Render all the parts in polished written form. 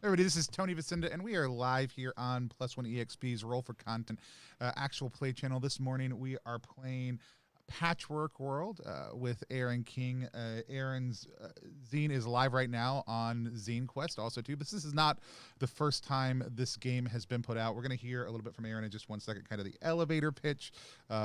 Everybody, this is Tony Vicinda, and we are live here on Plus One EXP's Roll for Content actual play channel. This morning, we are playing Patchwork World with Aaron King. Aaron's zine is live right now on Zine Quest also too. But this is not the first time this game has been put out. We're going to hear a little bit from Aaron in just 1 second, kind of the elevator pitch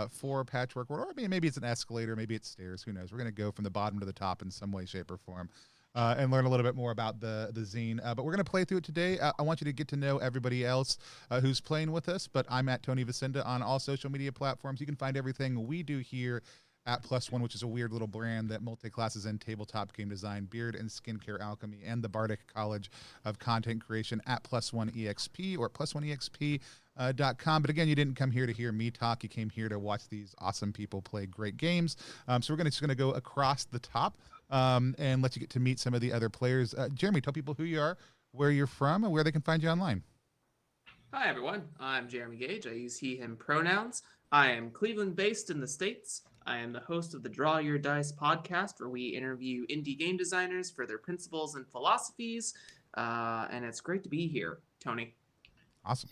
for Patchwork World. Or maybe it's an escalator, maybe it's stairs, who knows. We're going to go from the bottom to the top in some way, shape, or form. And learn a little bit more about the zine. But we're going to play through it today. I want you to get to know everybody else who's playing with us. But I'm at Tony Vicinda on all social media platforms. You can find everything we do here at Plus One, which is a weird little brand that multi-classes in tabletop game design, beard and skincare alchemy, and the Bardic College of Content Creation at Plus One EXP or plus1exp.com. But again, you didn't come here to hear me talk. You came here to watch these awesome people play great games. So we're just going to go across the top and let you get to meet some of the other players. Jeremy, tell people who you are, where you're from, and where they can find you online. Hi, everyone. I'm Jeremy Gage. I use he, him pronouns. I am Cleveland-based in the States. I am the host of the Draw Your Dice podcast, where we interview indie game designers for their principles and philosophies. And it's great to be here, Tony. Awesome.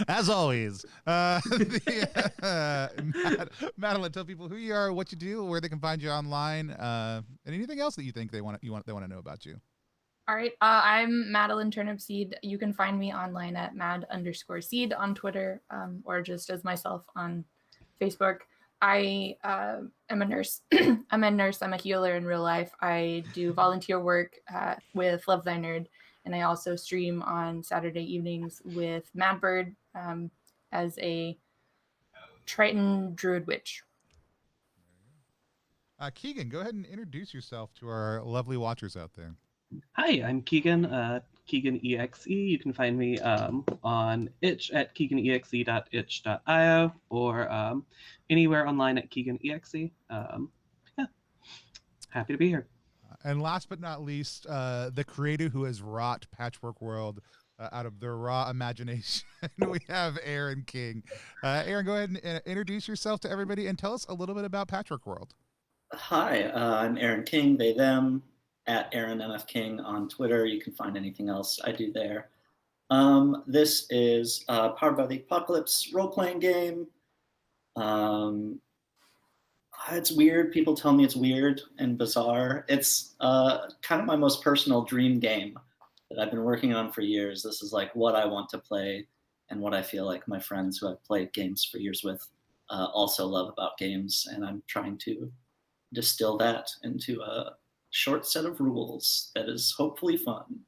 As always, Madeline, tell people who you are, what you do, where they can find you online, and anything else that you think they want to know about you. All right, I'm Madeline Turnipseed. You can find me online at mad_seed on Twitter, or just as myself on Facebook. I am a nurse. I'm a nurse. I'm a healer in real life. I do volunteer work with Love Thy Nerd. And I also stream on Saturday evenings with Madbird as a Triton Druid Witch. Keegan, go ahead and introduce yourself to our lovely watchers out there. Hi, I'm Keegan, Keegan EXE. You can find me on itch at keeganexe.itch.io or anywhere online at keeganexe. Yeah, happy to be here. And last but not least, the creator who has wrought Patchwork World out of their raw imagination. We have Aaron King. Aaron, go ahead and introduce yourself to everybody and tell us a little bit about Patchwork World. Hi, I'm Aaron King, they, them, at Aaron MF King on Twitter. You can find anything else I do there. This is Powered by the Apocalypse role-playing game. It's weird. People tell me it's weird and bizarre. It's kind of my most personal dream game that I've been working on for years. This is like what I want to play and what I feel like my friends who I've played games for years with also love about games. And I'm trying to distill that into a short set of rules that is hopefully fun.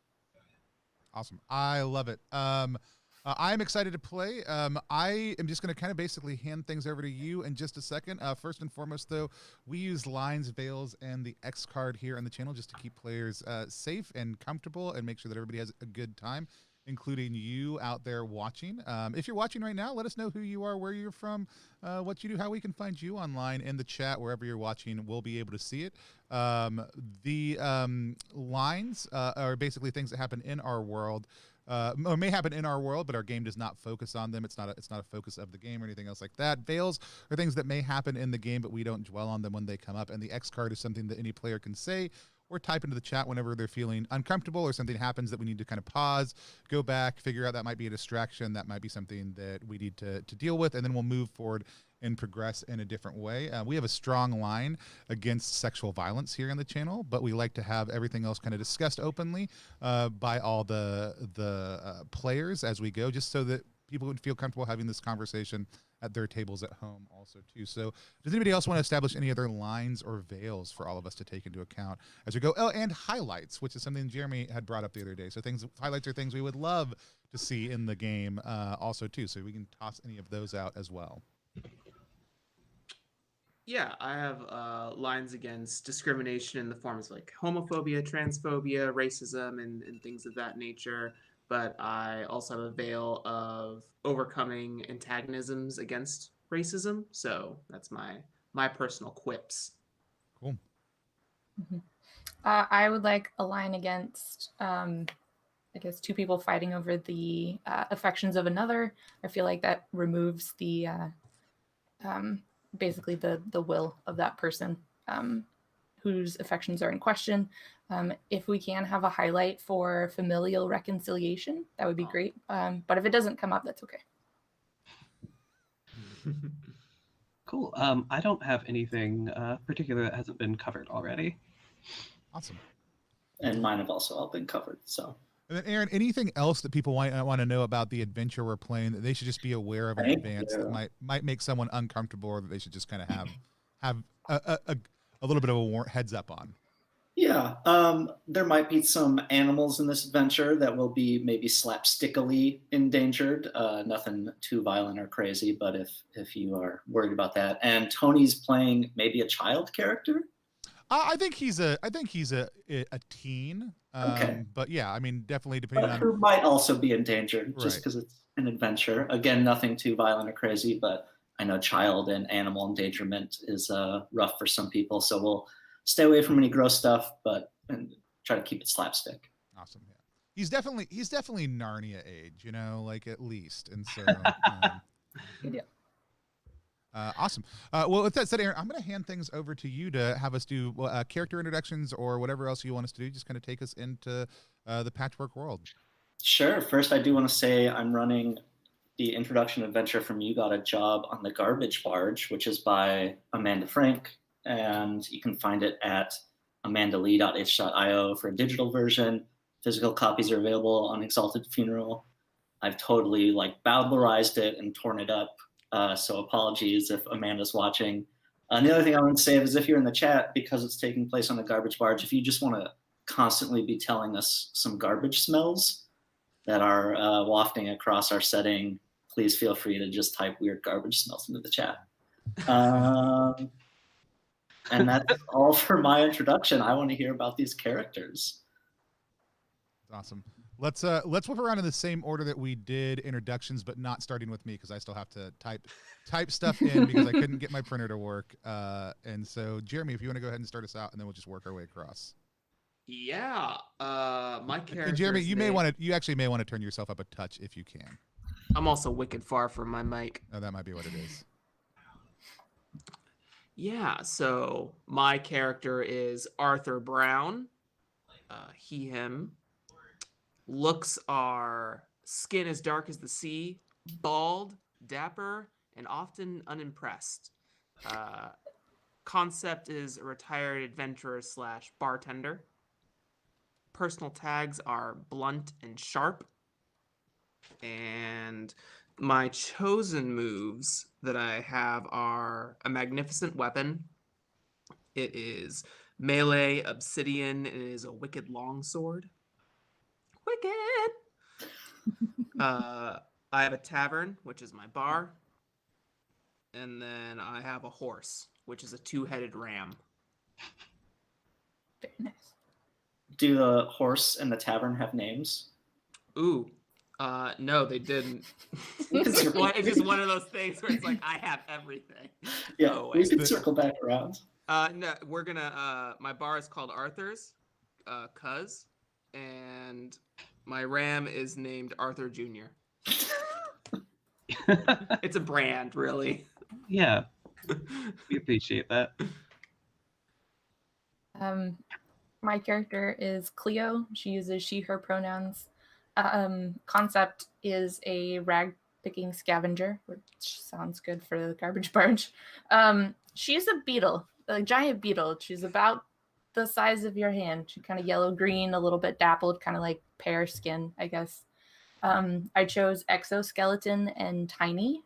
Awesome. I love it. I'm excited to play. I am just going to kind of basically hand things over to you in just a second. First and foremost, though, we use lines, veils, and the X card here on the channel just to keep players safe and comfortable and make sure that everybody has a good time, including you out there watching. If you're watching right now, let us know who you are, where you're from, what you do, how we can find you online in the chat, wherever you're watching. We'll be able to see it. The lines are basically things that happen in our world. Or may happen in our world, but our game does not focus on them. It's not a focus of the game or anything else like that. Veils are things that may happen in the game, but we don't dwell on them when they come up. And the X card is something that any player can say or type into the chat whenever they're feeling uncomfortable or something happens that we need to kind of pause, go back, figure out that might be a distraction, that might be something that we need to deal with, and then we'll move forward and progress in a different way. We have a strong line against sexual violence here on the channel, but we like to have everything else kind of discussed openly by all the players as we go, just so that people would feel comfortable having this conversation at their tables at home also too. So does anybody else want to establish any other lines or veils for all of us to take into account as we go? Oh, and highlights, which is something Jeremy had brought up the other day. So highlights are things we would love to see in the game also too. So we can toss any of those out as well. Yeah, I have lines against discrimination in the forms like homophobia, transphobia, racism, and things of that nature. But I also have a veil of overcoming antagonisms against racism. So that's my personal quips. Cool. Mm-hmm. I would like a line against, I guess, two people fighting over the affections of another. I feel like that removes the basically the will of that person whose affections are in question. If we can have a highlight for familial reconciliation, that would be great. But if it doesn't come up, that's okay. Cool. I don't have anything particular that hasn't been covered already. Awesome. And mine have also all been covered. So. And then, Aaron, anything else that people want to know about the adventure we're playing that they should just be aware of in advance that might make someone uncomfortable, or that they should just kind of have a little bit of a heads up on? Yeah, there might be some animals in this adventure that will be maybe slapstickily endangered. Nothing too violent or crazy, but if you are worried about that. And Tony's playing maybe a child character. I think he's a teen. Okay. But yeah, I mean, definitely depending on who might also be endangered just because it's an adventure. Again, nothing too violent or crazy, but I know child and animal endangerment is rough for some people. So we'll stay away from any gross stuff, and try to keep it slapstick. Awesome. Yeah. He's definitely Narnia age, like at least. And so Good deal. Awesome. Well, with that said, Aaron, I'm going to hand things over to you to have us do character introductions or whatever else you want us to do. Just kind of take us into the Patchwork world. Sure. First, I do want to say I'm running the introduction adventure from You Got a Job on the Garbage Barge, which is by Amanda Frank. And you can find it at amandalee.itch.io for a digital version. Physical copies are available on Exalted Funeral. I've totally bowdlerized it and torn it up. So apologies if Amanda's watching. And the other thing I want to say is if you're in the chat, because it's taking place on the garbage barge, if you just want to constantly be telling us some garbage smells that are wafting across our setting, please feel free to just type weird garbage smells into the chat. And that's all for my introduction. I want to hear about these characters. Awesome. Let's whip around in the same order that we did introductions, but not starting with me because I still have to type stuff in because I couldn't get my printer to work. And so, Jeremy, if you want to go ahead and start us out, and then we'll just work our way across. Yeah. My character. And Jeremy, you actually may want to turn yourself up a touch if you can. I'm also wicked far from my mic. Oh, that might be what it is. Yeah. So my character is Arthur Brown. He, him. Looks are skin as dark as the sea, bald, dapper, and often unimpressed. Concept is a retired adventurer / bartender. Personal tags are blunt and sharp. And my chosen moves that I have are a magnificent weapon. It is melee, obsidian, and it is a wicked longsword. Wicked! I have a tavern, which is my bar. And then I have a horse, which is a 2-headed ram. Very nice. Do the horse and the tavern have names? Ooh. No, they didn't. It's just one of those things where it's like, I have everything. Yeah, we can circle back around. No, we're gonna, my bar is called Arthur's, Cuz, and my ram is named Arthur Jr. It's a brand, really. Yeah, we appreciate that. My character is Cleo. She uses she, her pronouns. Concept is a rag picking scavenger, which sounds good for the garbage barge. She's a beetle, a giant beetle. She's about the size of your hand. She's kind of yellow-green, a little bit dappled, kind of like pear skin, I guess. I chose exoskeleton and tiny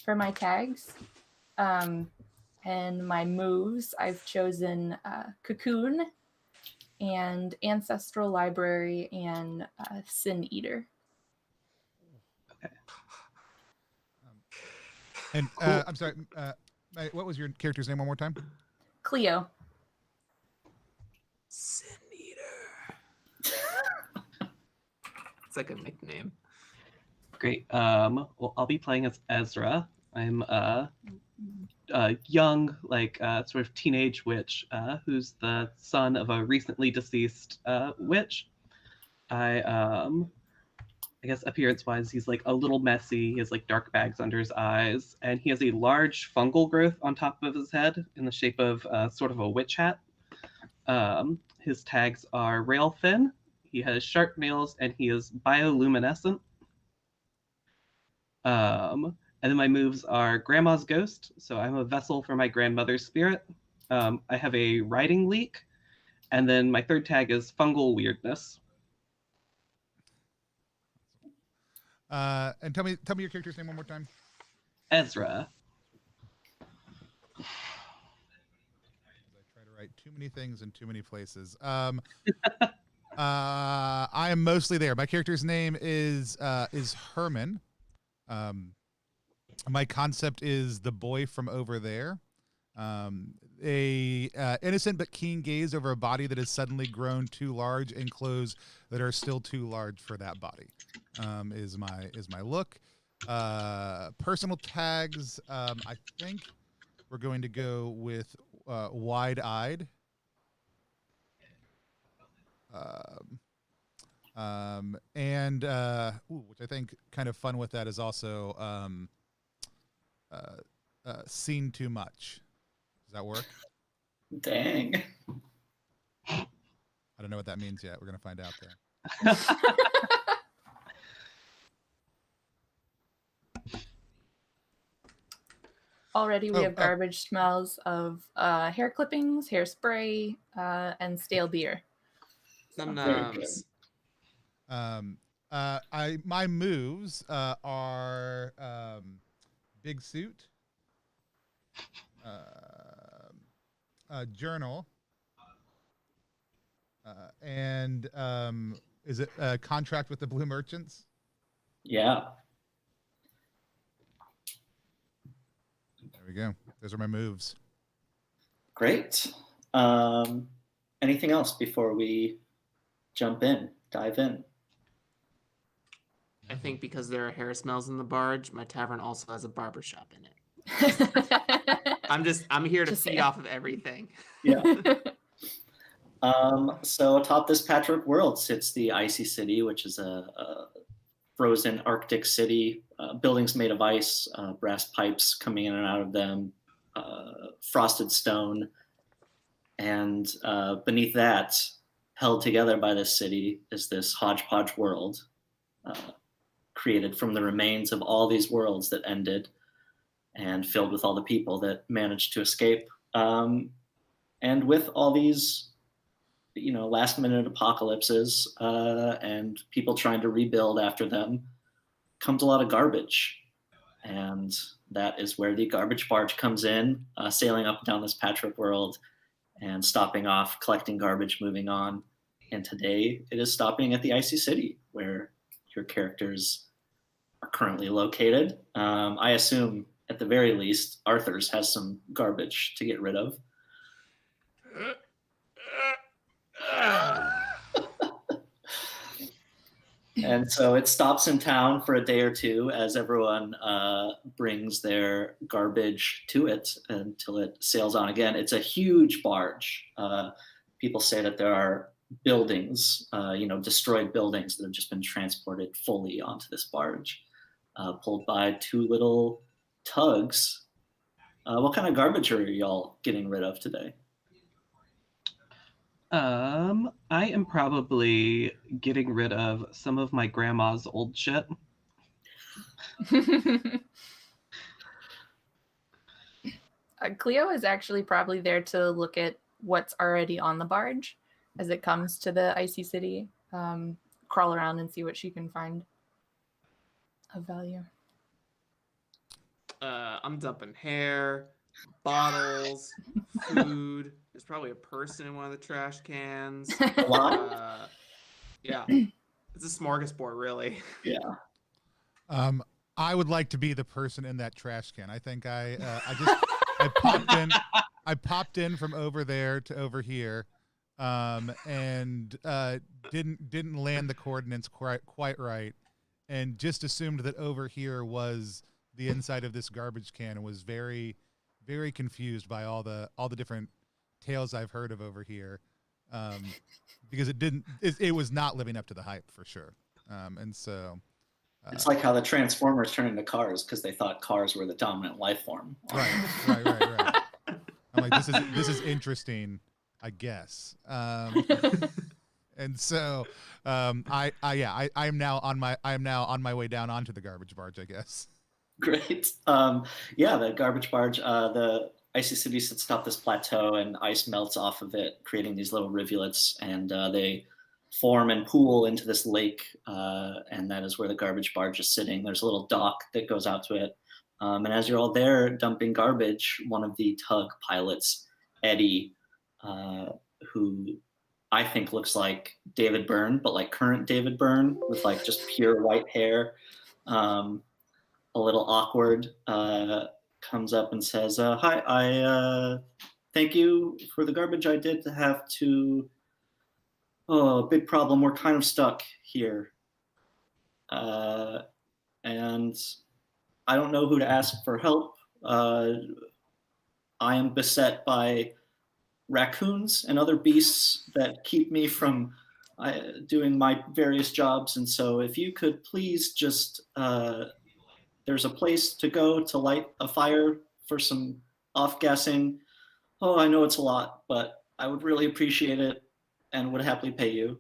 for my tags. And my moves, I've chosen cocoon and ancestral library and sin eater. Okay. And I'm sorry, what was your character's name one more time? Cleo. Sin Eater. It's like a nickname. Great. Well, I'll be playing as Ezra. I'm a young, sort of teenage witch who's the son of a recently deceased witch. I guess appearance-wise, he's a little messy. He has dark bags under his eyes, and he has a large fungal growth on top of his head in the shape of sort of a witch hat. His tags are Railfin. He has sharp nails, and he is bioluminescent. And then my moves are Grandma's Ghost, so I'm a vessel for my grandmother's spirit. I have a riding leak, and then my third tag is Fungal Weirdness. And tell me your character's name one more time. Ezra. I try to write too many things in too many places. I am mostly there. My character's name is Herman. My concept is the boy from over there. A innocent but keen gaze over a body that has suddenly grown too large and clothes that are still too large for that body. Is my look. Personal tags. I think we're going to go with wide-eyed. Which I think kind of fun with that is also seen too much. Does that work? Dang. I don't know what that means yet. We're gonna find out there. Already we have garbage smells of hair clippings, hairspray, and stale beer. Some my moves are big suit, journal, and is it a contract with the Blue Merchants? Yeah. There we go. Those are my moves. Great. Anything else before we dive in? I think because there are hair smells in the barge, my tavern also has a barber shop in it. I'm here to feed off of everything. Yeah. So atop this patchwork world sits the Icy City, which is a frozen Arctic city, buildings made of ice, brass pipes coming in and out of them, frosted stone. And beneath that, held together by this city, is this hodgepodge world created from the remains of all these worlds that ended and filled with all the people that managed to escape. And with all these last minute apocalypses and people trying to rebuild after them comes a lot of garbage. And that is where the garbage barge comes in, sailing up and down this patchwork world and stopping off, collecting garbage, moving on. And today it is stopping at the Icy City, where your characters are currently located. I assume at the very least, Arthur's has some garbage to get rid of. And so it stops in town for a day or two as everyone brings their garbage to it until it sails on again. It's a huge barge. People say that there are buildings, destroyed buildings that have just been transported fully onto this barge, pulled by two little tugs. What kind of garbage are y'all getting rid of today? I am probably getting rid of some of my grandma's old shit. Cleo is actually probably there to look at what's already on the barge as it comes to the Icy City. Crawl around and see what she can find of value. I'm dumping hair, bottles, food. There's probably a person in one of the trash cans. Yeah, it's a smorgasbord, really. Yeah. I would like to be the person in that trash can. I think I popped in from over there to over here, and didn't land the coordinates quite right, and just assumed that over here was the inside of this garbage can, and was very, very confused by all the different tales I've heard of over here, because it was not living up to the hype for sure, and so. It's like how the Transformers turned into cars because they thought cars were the dominant life form. Right. I'm like, this is interesting. I guess. And so, I am now on my way down onto the garbage barge, I guess. Great. Yeah, the garbage barge, the icy city sits atop this plateau and ice melts off of it, creating these little rivulets, and they form and pool into this lake, and that is where the garbage barge is sitting. There's a little dock that goes out to it. And as you're all there dumping garbage, one of the tug pilots, Eddie, who I think looks like David Byrne, but like current David Byrne with like just pure white hair, a little awkward, comes up and says, hi, I thank you for the garbage. I did have to, big problem. We're kind of stuck here. And I don't know who to ask for help. I am beset by raccoons and other beasts that keep me from doing my various jobs. And so if you could please just, there's a place to go to light a fire for some off-gassing. Oh, I know it's a lot, but I would really appreciate it and would happily pay you.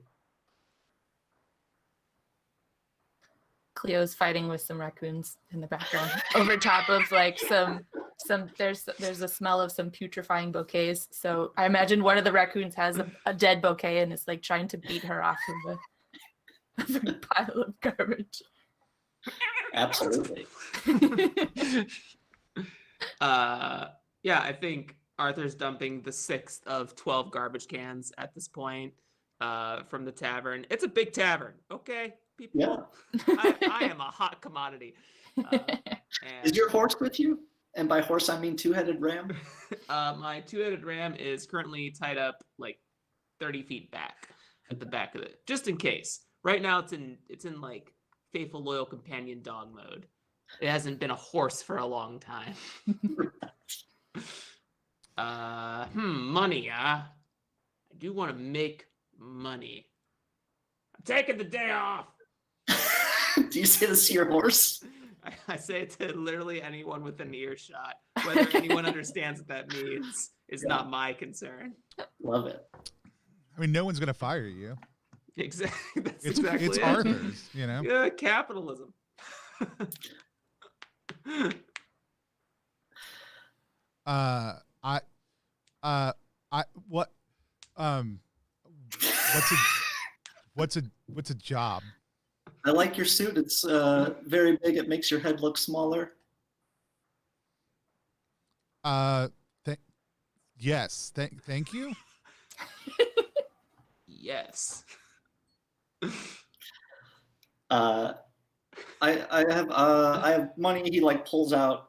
Cleo's fighting with some raccoons in the background over top of like some there's a smell of some putrefying bouquets. So I imagine one of the raccoons has a dead bouquet and is like trying to beat her off of the pile of garbage. Absolutely. Yeah, I think Arthur's dumping the 6th of 12 garbage cans at this point from the tavern. It's a big tavern, okay, people? Yeah. I am a hot commodity. Is your horse with you? And by horse, I mean two-headed ram? My two-headed ram is currently tied up like 30 feet back at the back of it, just in case. Right now, it's in like faithful, loyal companion dog mode. It hasn't been a horse for a long time. Money, I do want to make money. I'm taking the day off. Do you say this to your horse? I say it to literally anyone within earshot. Whether anyone understands what that means is not my concern. Love it. I mean, no one's going to fire you. Exactly. That's It's exactly it's it. Arthur's, you know? Yeah, capitalism. What's a job? I like your suit. It's very big. It makes your head look smaller. Yes. Thank you. Yes. I have money. He like pulls out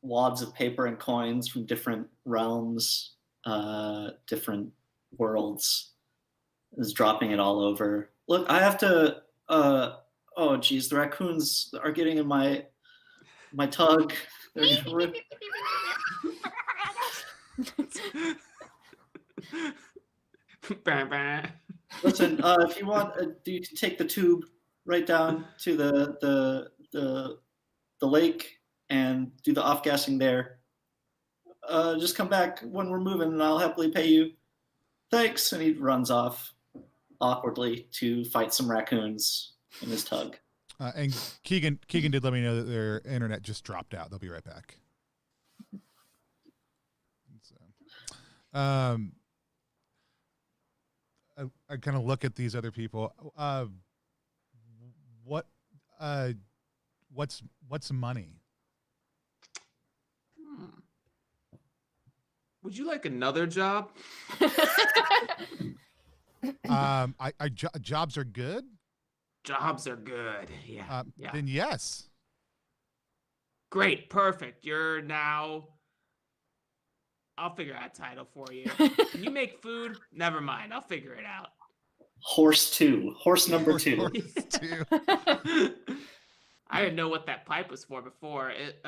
wads of paper and coins from different realms, different worlds. Is dropping it all over. Look, I have to. Oh, geez, the raccoons are getting in my tug. They're gonna rip. Listen, if you want, you can take the tube right down to the lake and do the off-gassing there. Just come back when we're moving, and I'll happily pay you. Thanks. And he runs off awkwardly to fight some raccoons in his tug. And Keegan did let me know that their internet just dropped out. They'll be right back. So, I kind of look at these other people. What's money? Would you like another job? Jobs are good. Jobs are good. Yeah. Yeah. Then yes. Great. Perfect. You're now. I'll figure out a title for you. Can you make food? Never mind. I'll figure it out. Horse 2. Horse number 2. Horse 2. I didn't know what that pipe was for before. It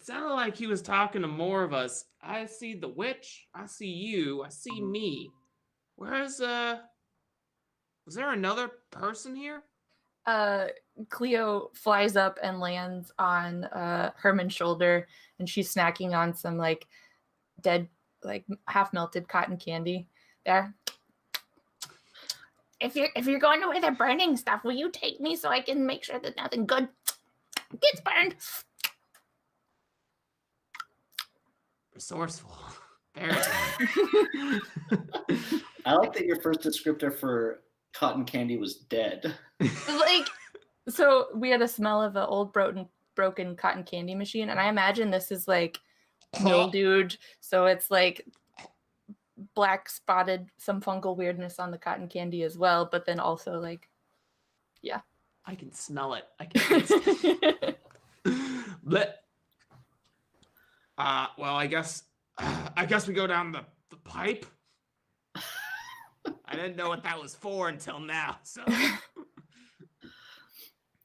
sounded like he was talking to more of us. I see the witch. I see you. I see me. Where's was there another person here? Cleo flies up and lands on Herman's shoulder, and she's snacking on some like dead like half melted cotton candy there. If you're going away the burning stuff, will you take me so I can make sure that nothing good gets burned? Resourceful. Very. I like that your first descriptor for cotton candy was dead. Like, so we had a smell of an old broken cotton candy machine, and I imagine this is like mildewed, so it's like black spotted, some fungal weirdness on the cotton candy as well, but then also like, yeah. I can smell it. I can taste it. But well, I guess we go down the pipe. I didn't know what that was for until now. So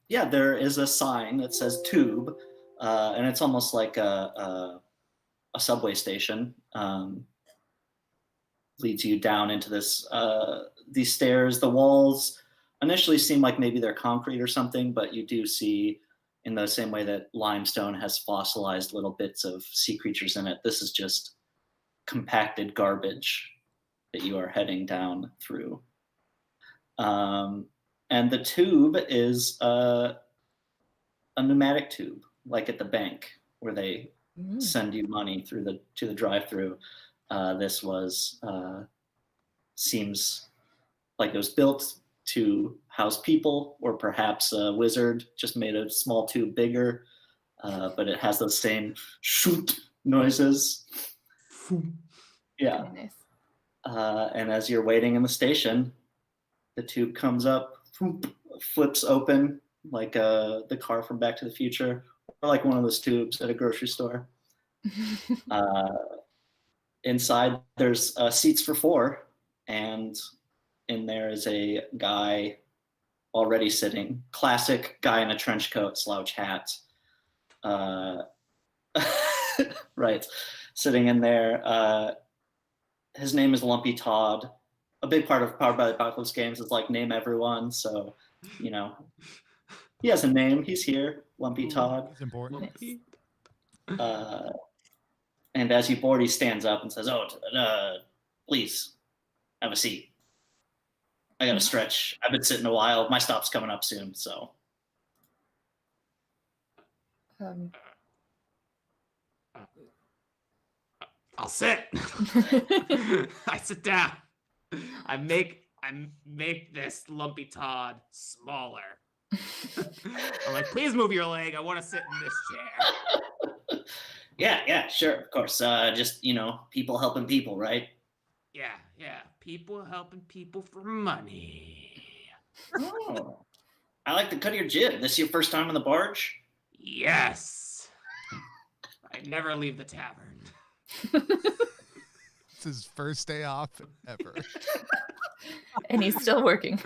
Yeah, there is a sign that says tube, and it's almost like a subway station. Leads you down into this these stairs. The walls initially seem like maybe they're concrete or something, but you do see, in the same way that limestone has fossilized little bits of sea creatures in it, this is just compacted garbage that you are heading down through. And the tube is a pneumatic tube, like at the bank where they send you money to the drive-through. This was seems like it was built to house people, or perhaps a wizard just made a small tube bigger, but it has those same shoot noises. Yeah. Very nice. And as you're waiting in the station, the tube comes up, flips open like the car from Back to the Future, or like one of those tubes at a grocery store. Inside, there's seats for 4, and in there is a guy already sitting. Classic guy in a trench coat, slouch hat. Right, sitting in there. His name is Lumpy Todd. A big part of Powered by the Apocalypse games is like name everyone. So, you know, he has a name. He's here, Lumpy Todd. It's important. And as you board, he stands up and says, "Oh, please have a seat. I got to stretch. I've been sitting a while. My stop's coming up soon, so." I'll sit. I sit down. I make this Lumpy Todd smaller. I'm like, please move your leg. I want to sit in this chair. Yeah, sure, of course. Just, people helping people, right? Yeah. People helping people for money. Oh, I like the cut of your jib. This your first time on the barge? Yes. I never leave the tavern. It's his first day off ever. And he's still working.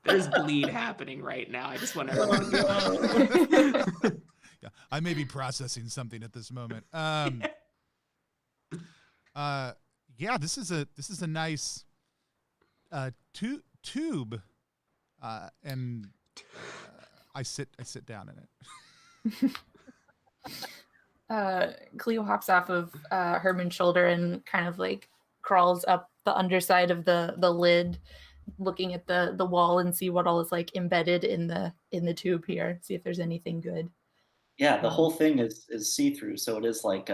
There's bleed happening right now. I just want everyone to know. Yeah, I may be processing something at this moment. Yeah, this is a nice tube, and I sit down in it. Cleo hops off of Herman's shoulder and kind of like crawls up the underside of the lid, looking at the wall and see what all is like embedded in the tube here. See if there's anything good. Yeah, the whole thing is see-through, so it is like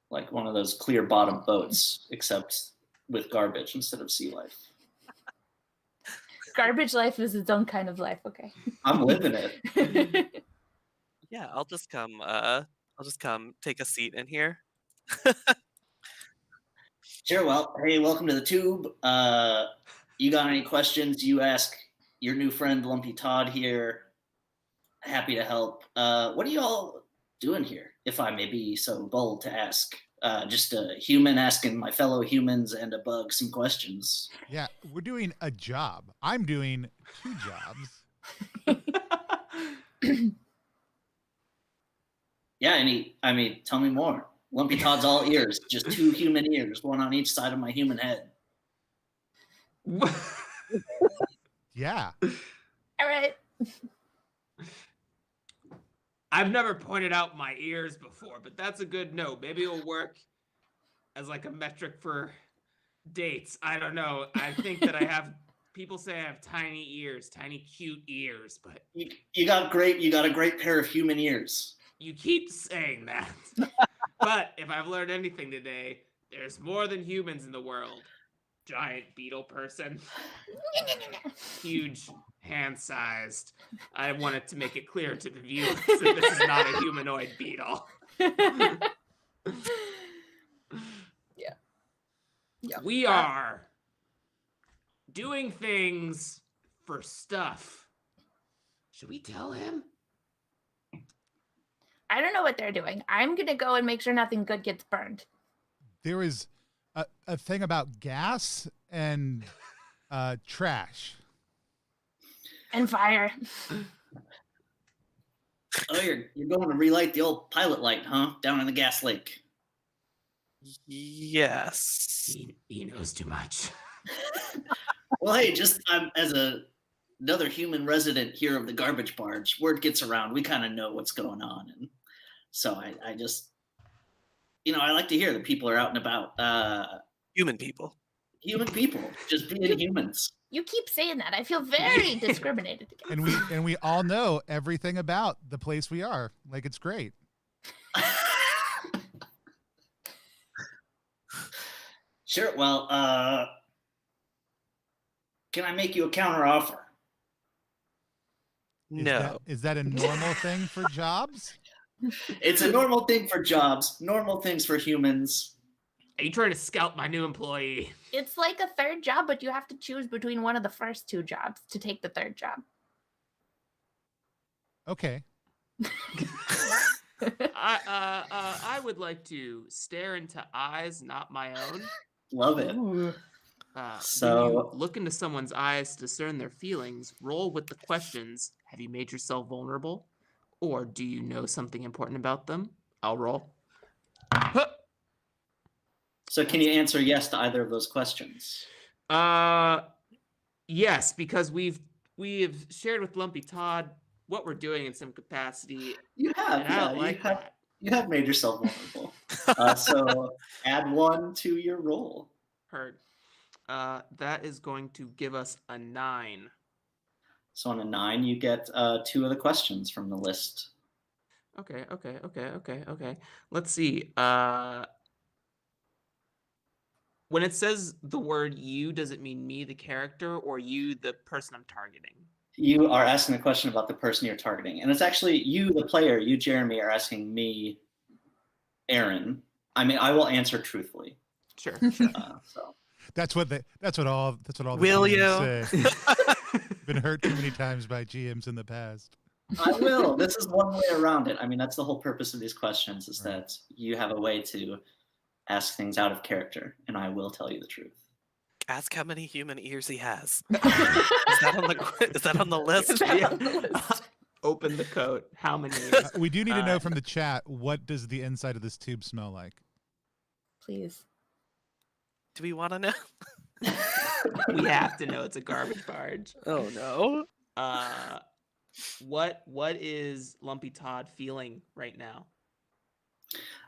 one of those clear bottom boats, except with garbage instead of sea life. Garbage life is its own kind of life. Okay. I'm living it. Yeah, I'll just come take a seat in here. Sure. Well, hey, welcome to the tube. You got any questions? You ask your new friend Lumpy Todd here. Happy to help. What are y'all doing here, if I may be so bold to ask? Just a human asking my fellow humans and a bug some questions. Yeah, we're doing a job. I'm doing 2 jobs. Yeah, tell me more. Lumpy Todd's all ears, just 2 human ears, one on each side of my human head. Yeah. All right. I've never pointed out my ears before, but that's a good note. Maybe it'll work as like a metric for dates. I don't know. I think that I have. People say I have tiny ears, tiny cute ears, but You got a great pair of human ears. you keep saying that. But if I've learned anything today, there's more than humans in the world. Giant beetle person. Huge, hand-sized. I wanted to make it clear to the viewers that this is not a humanoid beetle. Yeah. We are doing things for stuff. Should we tell him? I don't know what they're doing. I'm gonna go and make sure nothing good gets burned. There is a thing about gas and trash. And fire. Oh, you're going to relight the old pilot light, huh? Down in the gas lake. Yes. He knows too much. Well, hey, just as another human resident here of the garbage barge, word gets around. We kind of know what's going on, and so I just, I like to hear that people are out and about. Human people. Human people, just being humans. You keep saying that. I feel very discriminated against. And we all know everything about the place we are. Like, it's great. Sure. Well, can I make you a counter offer? No. Is that a normal thing for jobs? It's a normal thing for jobs, normal things for humans. Are you trying to scalp my new employee? It's like a third job, but you have to choose between one of the first two jobs to take the third job. Okay. I would like to stare into eyes not my own. Love it. When So- you look into someone's eyes to discern their feelings, roll with the questions. Have you made yourself vulnerable? Or do you know something important about them? I'll roll. So can you answer yes to either of those questions? Yes, because we have shared with Lumpy Todd what we're doing in some capacity. You have. And I don't like that. You have made yourself vulnerable. So add 1 to your roll. Heard. That is going to give us a 9. So on a 9, you get 2 of the questions from the list. Okay. Let's see. When it says the word you, does it mean me, the character, or you, the person I'm targeting? You are asking a question about the person you're targeting. And it's actually you, the player, you, Jeremy, are asking me, Aaron. I mean, I will answer truthfully. Sure. So. That's what all the Will GMs you? say. Been hurt too many times by GMs in the past. I will. This is one way around it. I mean, that's the whole purpose of these questions, is that you have a way to ask things out of character, and I will tell you the truth. Ask how many human ears he has. Is that on the list? Open the coat. How many? We do need to know from the chat, what does the inside of this tube smell like? Please. Do we want to know? We have to know. It's a garbage barge. Oh no. What is Lumpy Todd feeling right now?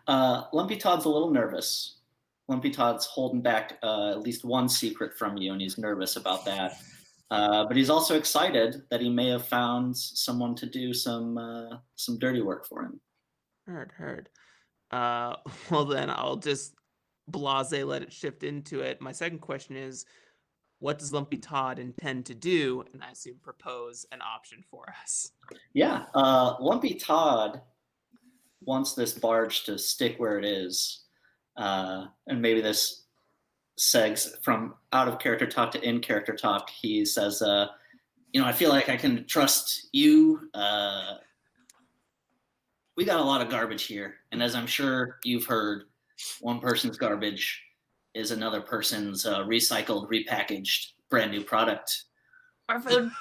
Lumpy Todd's a little nervous. Lumpy Todd's holding back at least one secret from you, and he's nervous about that. But he's also excited that he may have found someone to do some dirty work for him. Heard. Well, then I'll just blase let it shift into it. My second question is, what does Lumpy Todd intend to do? And I assume propose an option for us. Yeah, Lumpy Todd wants this barge to stick where it is. And maybe this segs from out of character talk to in character talk. He says, I feel like I can trust you. We got a lot of garbage here. And as I'm sure you've heard, one person's garbage is another person's recycled, repackaged, brand new product. Or food.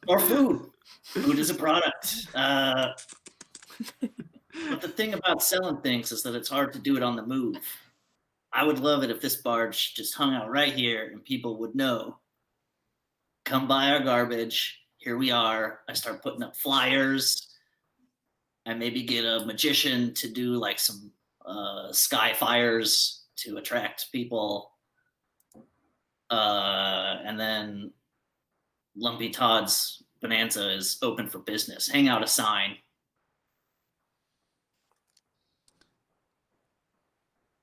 Or food. Food is a product. But the thing about selling things is that it's hard to do it on the move. I would love it if this barge just hung out right here and people would know. Come buy our garbage. Here we are. I start putting up flyers. I maybe get a magician to do like some sky fires to attract people. And then Lumpy Todd's Bonanza is open for business. Hang out a sign.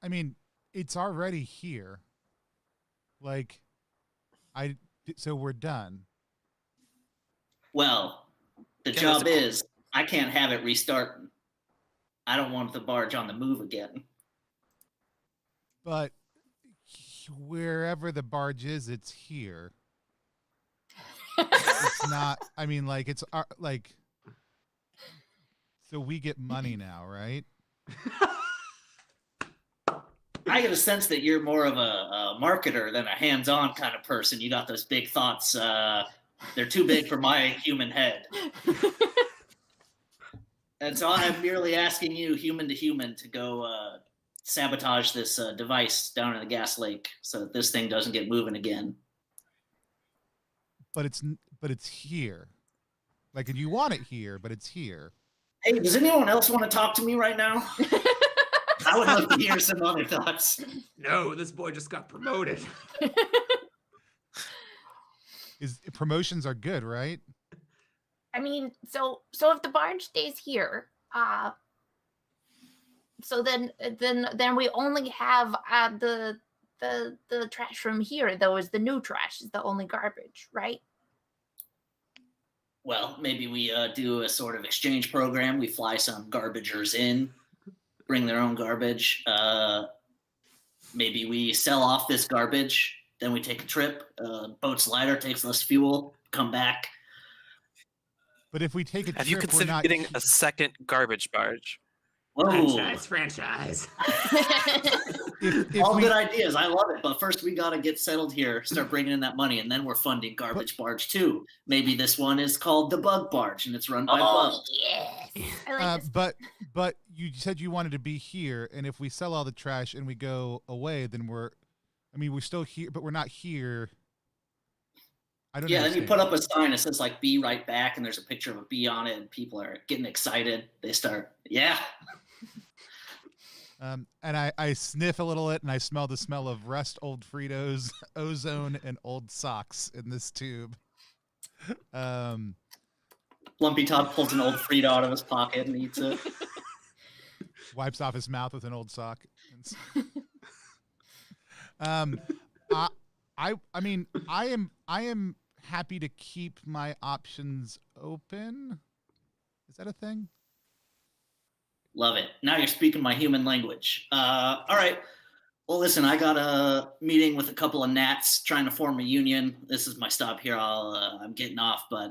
I mean, it's already here. Like, so we're done. Well, the Yeah, job is I can't have it restarting. I don't want the barge on the move again. But wherever the barge is, it's here. It's not. I mean, like it's like. So we get money now, right? I get a sense that you're more of a marketer than a hands-on kind of person. You got those big thoughts. They're too big for my human head. And so I'm merely asking you, human to human, to go sabotage this device down in the gas lake so that this thing doesn't get moving again. But it's here. Like, and you want it here, but it's here. Hey, does anyone else want to talk to me right now? I would love to hear some other thoughts. No, this boy just got promoted. Promotions are good, right? I mean, so if the barge stays here, so then we only have the trash from here. Though is the new trash is the only garbage, right? Well, maybe we do a sort of exchange program. We fly some garbagers in, bring their own garbage. Maybe we sell off this garbage, then we take a trip. Boat's lighter, takes less fuel, come back. But if we take a Have trip, you considered we're not getting a second garbage barge? Whoa. Franchise. if All we, good ideas. I love it. But first, we got to get settled here, start bringing in that money, and then we're funding Garbage Barge 2. Maybe this one is called the Bug Barge, and it's run by bugs. Yes. I like this. but you said you wanted to be here, and if we sell all the trash and we go away, then we're still here, but we're not here. I don't Yeah, understand. then you put up a sign that says like "Be right back," and there's a picture of a bee on it, and people are getting excited. They start, yeah. And I sniff a little it, and I smell the smell of rust, old Fritos, ozone, and old socks in this tube. Lumpy Todd pulls an old Frito out of his pocket and eats it. Wipes off his mouth with an old sock. I am happy to keep my options open. Is that a thing? Love it. Now you're speaking my human language. All right. Well, listen, I got a meeting with a couple of gnats trying to form a union. This is my stop here. I'm getting off, but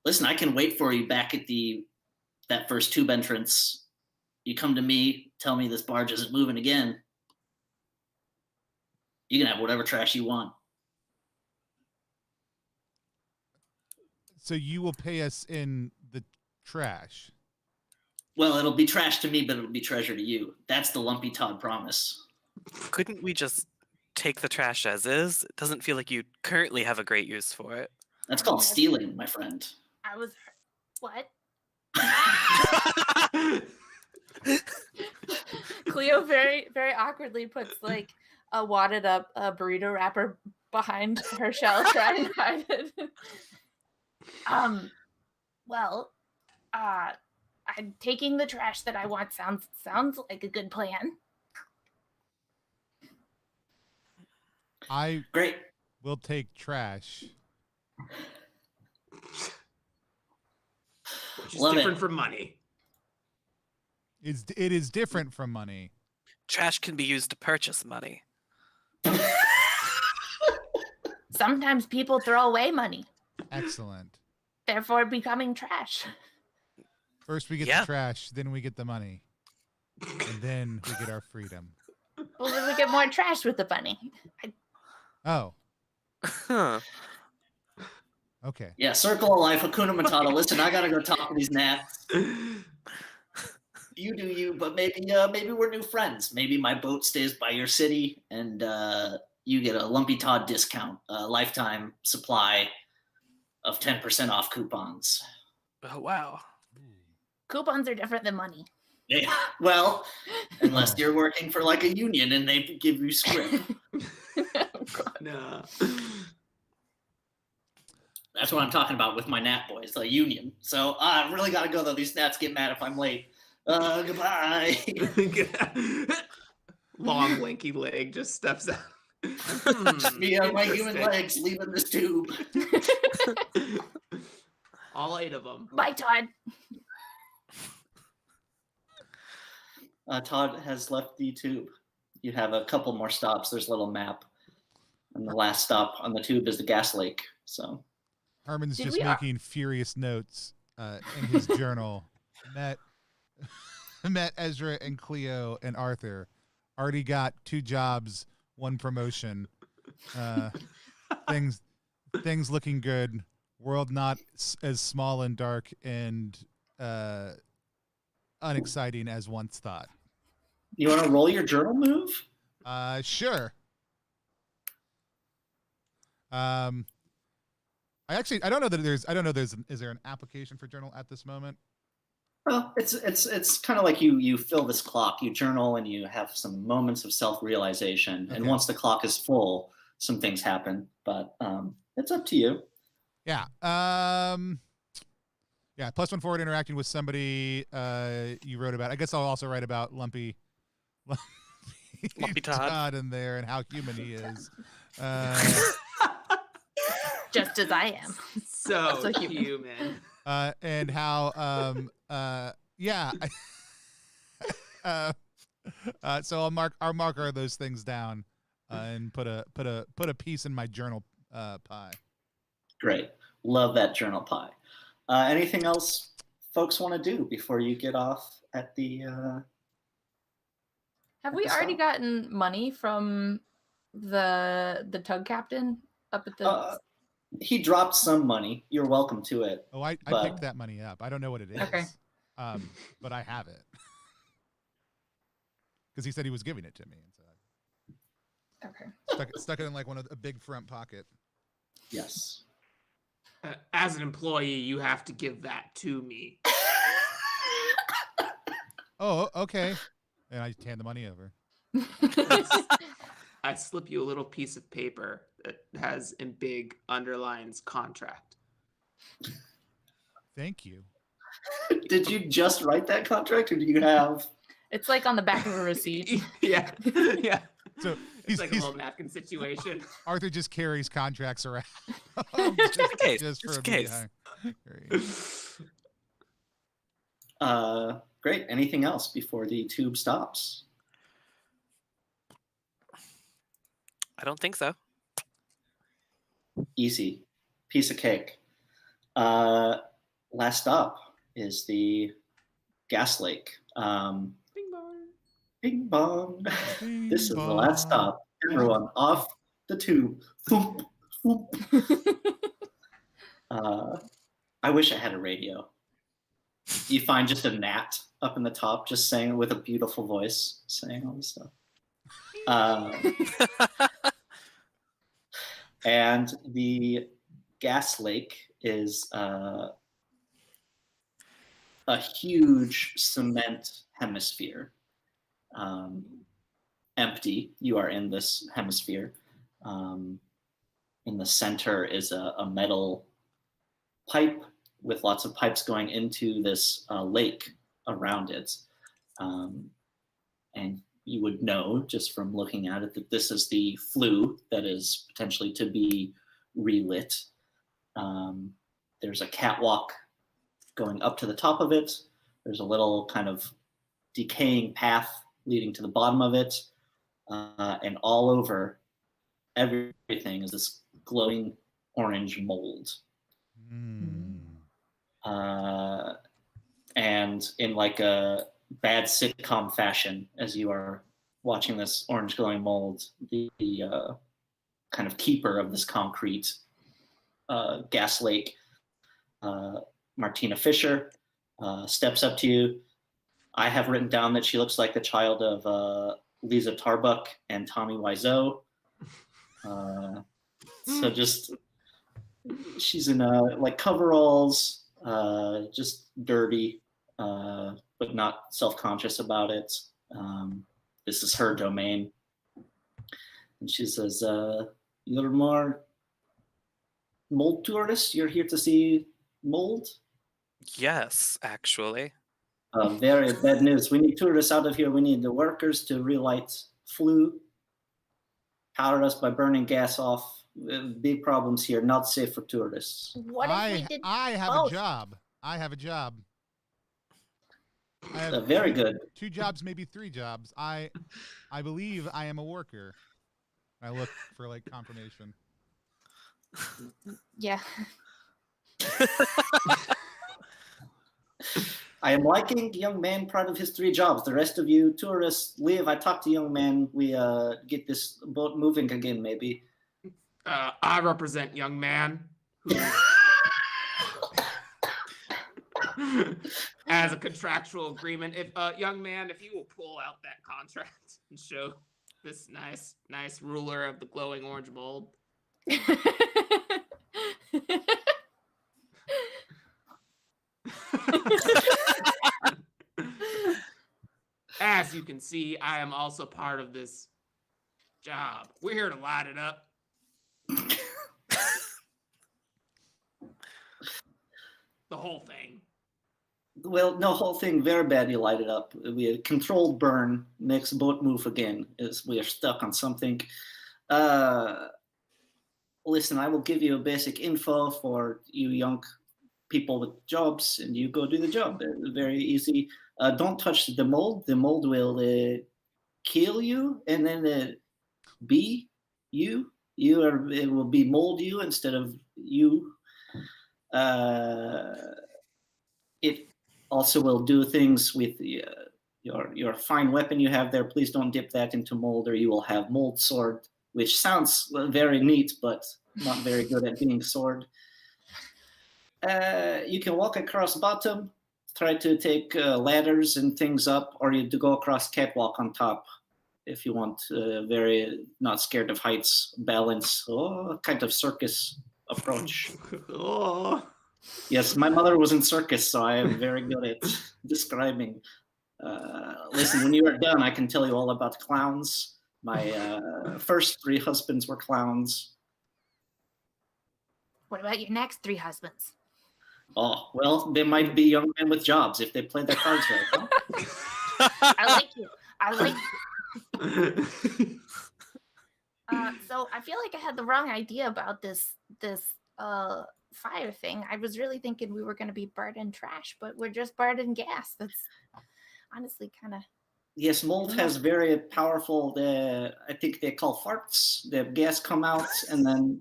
listen, I can wait for you back at that first tube entrance. You come to me, tell me this barge isn't moving again. You can have whatever trash you want. So you will pay us in the trash. Well, it'll be trash to me, but it'll be treasure to you. That's the Lumpy Todd promise. Couldn't we just take the trash as is? It doesn't feel like you currently have a great use for it. That's called stealing, my friend. I was what? Cleo very, very awkwardly puts like a wadded up burrito wrapper behind her shell, trying to hide it. I'm taking the trash that I want. Sounds like a good plan. Great. Will take trash. Which is different from money. It is different from money. Trash can be used to purchase money. Sometimes people throw away money. Excellent. Therefore becoming trash. First we get the trash, then we get the money. And then we get our freedom. Well, then we get more trash with the money. Oh. Huh. Okay. Yeah, circle of life, Hakuna Matata. Listen, I gotta go talk to these gnats. You do you, but maybe we're new friends. Maybe my boat stays by your city, and you get a Lumpy Todd discount, a lifetime supply of 10% off coupons. Oh wow. Coupons are different than money. Yeah, well, unless you're working for like a union and they give you script. No. That's what I'm talking about with my Nat boys, the union. So I really got to go, though. These Nats get mad if I'm late. Goodbye. Long, lanky leg just steps out. Just me on my human legs leaving this tube. All 8 of them. Bye, Todd. Todd has left the tube. You have a couple more stops. There's a little map. And the last stop on the tube is the gas lake. So Herman's Did just we- making furious notes in his journal. Met Ezra and Cleo and Arthur. Already got 2 jobs, 1 promotion. Things looking good. World not as small and dark and unexciting as once thought. you want to roll your journal move? Sure. I don't know that is there an application for journal at this moment? Well, it's kind of like you fill this clock, you journal, and you have some moments of self-realization. And Okay. once the clock is full, some things happen. But it's up to you. Yeah. Yeah. +1 forward interacting with somebody you wrote about. I guess I'll also write about Lumpy Todd. in there and how human he is. Just as I am. So So human. human. And how yeah. So I'll mark all those things down and put a piece in my journal pie. Great. Love that journal pie. Anything else folks want to do before you get off at the Have we already gotten money from the tug captain up at the? he dropped some money. You're welcome to it. Oh, I But- picked that money up. I don't know what it is. Okay. But I have it. Because he said he was giving it to me. And so Okay. I stuck it in like a big front pocket. Yes. As an employee, you have to give that to me. Oh, okay. And I hand the money over. I slip you a little piece of paper that has in big underlines contract. Thank you. Did you just write that contract, or do you have? It's like on the back of a receipt. Yeah, yeah. So It's like a little napkin situation. Arthur just carries contracts around. Just in case. Just for Just a in case. Great. Great. Anything else before the tube stops? I don't think so. Easy. Piece of cake. Last stop is the gas lake. Bing bong. Bing bong. Bing This is the bong. last stop. Everyone off the tube. Whoop, whoop. I wish I had a radio. You find just a gnat up in the top, just saying it with a beautiful voice, saying all this stuff. And the gas lake is a huge cement hemisphere. Empty. You are in this hemisphere. In the center is a metal pipe with lots of pipes going into this lake around it. And you would know just from looking at it that this is the flue that is potentially to be relit. There's a catwalk going up to the top of it. There's a little kind of decaying path leading to the bottom of it. And all over everything is this glowing orange mold. And in like a bad sitcom fashion, as you are watching this orange glowing mold, the kind of keeper of this concrete gas lake, Martina Fisher, steps up to you. I have written down that she looks like the child of Lisa Tarbuck and Tommy Wiseau. So just, she's in like coveralls, just dirty, but not self-conscious about it. This is her domain. And she says, you're more mold tourists? You're here to see mold? Yes, actually. Very bad news. We need tourists out of here. We need the workers to relight flue. Power us by burning gas off. Big problems here. Not safe for tourists. What if we did I have both? a job. I have a job. I have Very good. 2 jobs, maybe 3 jobs. I believe I am a worker. I look for like confirmation. Yeah. I am liking young man proud of his 3 jobs. The rest of you tourists leave. I talk to young man. We get this boat moving again, maybe. I represent young man. As a contractual agreement, if young man, if you will pull out that contract and show this nice ruler of the glowing orange mold. As you can see, I am also part of this job. We're here to light it up. The whole thing. Well, no, whole thing very bad. You light it up. We a controlled burn makes boat move again. As we are stuck on something. Listen, I will give you a basic info for you young people with jobs, and you go do the job. Very easy. Don't touch the mold. The mold will kill you, and then be you. It will be mold you instead of you. It also will do things with your fine weapon you have there. Please don't dip that into mold, or you will have mold sword, which sounds very neat, but not very good at being sword. You can walk across bottom, try to take ladders and things up, or you do go across catwalk on top if you want. Very not scared of heights, balance, kind of circus approach. Oh. Yes, my mother was in circus, so I am very good at describing. Listen, when you are done, I can tell you all about clowns. My first 3 husbands were clowns. What about your next 3 husbands? Oh, well, they might be young men with jobs if they play their cards right. Huh? I like you. I like you. So I feel like I had the wrong idea about this fire thing. I was really thinking we were going to be burning trash, but we're just burning gas. That's honestly kind of... Yes, mold has very powerful, I think they call farts. The gas come out and then...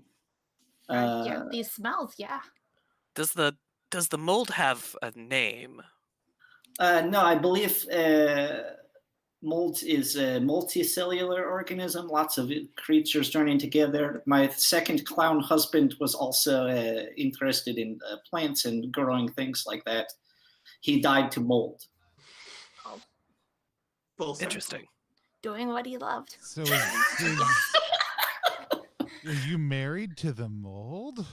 yeah, these smells, yeah. Does the mold have a name? No, I believe mold is a multicellular organism, lots of creatures joining together. My second clown husband was also interested in plants and growing things like that. He died to mold. Oh, Full circle. Interesting. doing what he loved. So are you married to the mold?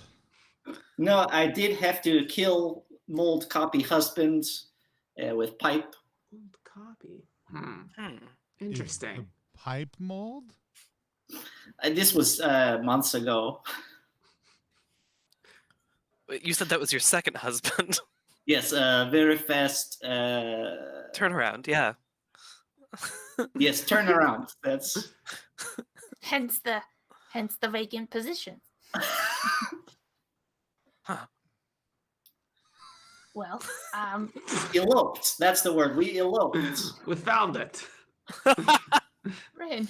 No, I did have to kill mold copy husbands with pipe. Old copy. Hmm. Interesting. Is the pipe mold? This was months ago. You said that was your second husband. Yes, very fast. Turnaround, yeah. Yes, turn around. That's Hence the vacant position. Huh. Well, eloped. That's the word. We eloped. We found it. right.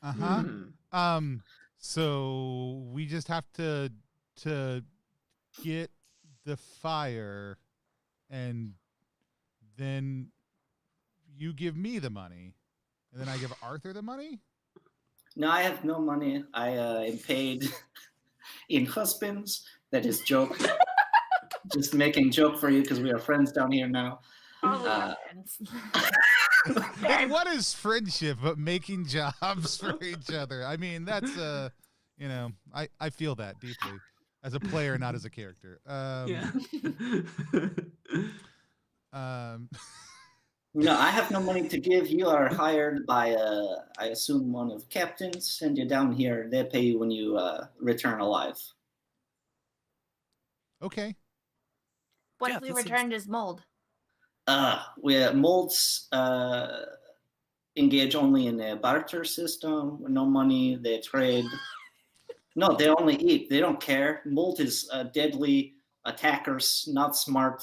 Uh-huh. So we just have to get the fire, and then you give me the money, and then I give Arthur the money? No, I have no money. I am paid in husbands. That is joke. Just making joke for you because we are friends down here now. Oh, And what is friendship but making jobs for each other? I mean, that's I feel that deeply as a player, not as a character. Yeah. No, I have no money to give. You are hired by, I assume, one of captains. Send you down here. They pay you when you return alive. Okay. What Yeah, if we that seems- returned as mold? Molds engage only in a barter system. No money. They trade. No, they only eat. They don't care. Mold is deadly attackers, not smart,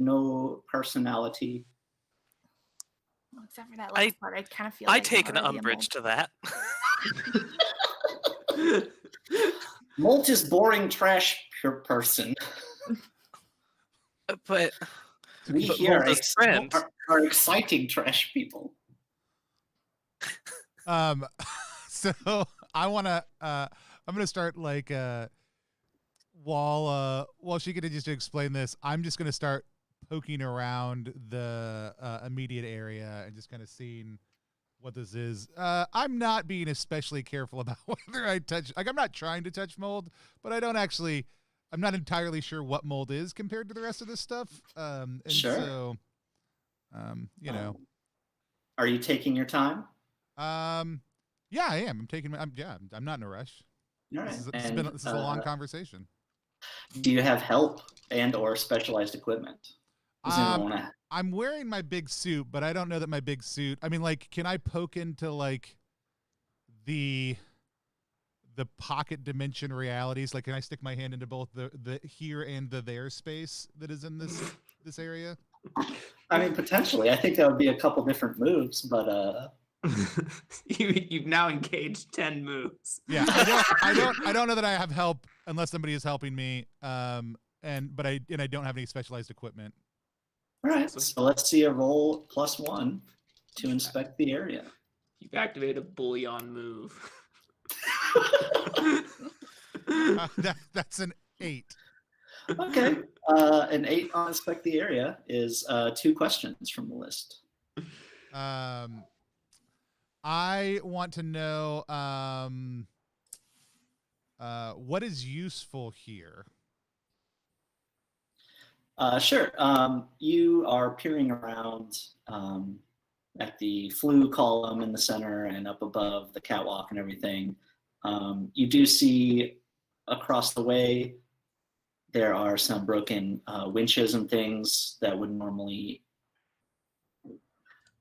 no personality. Well, except for that last part, I kind of feel I like take I'm an already a umbrage mold. to that. Molt is boring trash person. But We But here Molt is friend. are exciting trash people. So I want to. I'm gonna start like while she continues to explain this, I'm just gonna start poking around the immediate area and just kind of seeing what this is. I'm not being especially careful about whether I touch. Like, I'm not trying to touch mold, but I don't actually. I'm not entirely sure what mold is compared to the rest of this stuff. And Sure. so, you know. Are you taking your time? Yeah, I am. I'm taking. I'm not in a rush. All right. This is a long conversation. Do you have help and or specialized equipment? Does anyone wanna... I'm wearing my big suit, but I don't know that my big suit. I mean, like, can I poke into like the pocket dimension realities? Like, can I stick my hand into both the here and the there space that is in this area? I mean, potentially. I think that would be a couple different moves, but You've now engaged 10 moves. Yeah, I don't know that I have help unless somebody is helping me. But I don't have any specialized equipment. all right. So let's see a roll +1 to inspect the area. You've activated a bullion move. That's an 8. Okay. An 8 on inspect the area is 2 questions from the list. I want to know what is useful here. Sure. You are peering around at the flue column in the center and up above the catwalk and everything. You do see across the way there are some broken winches and things that would normally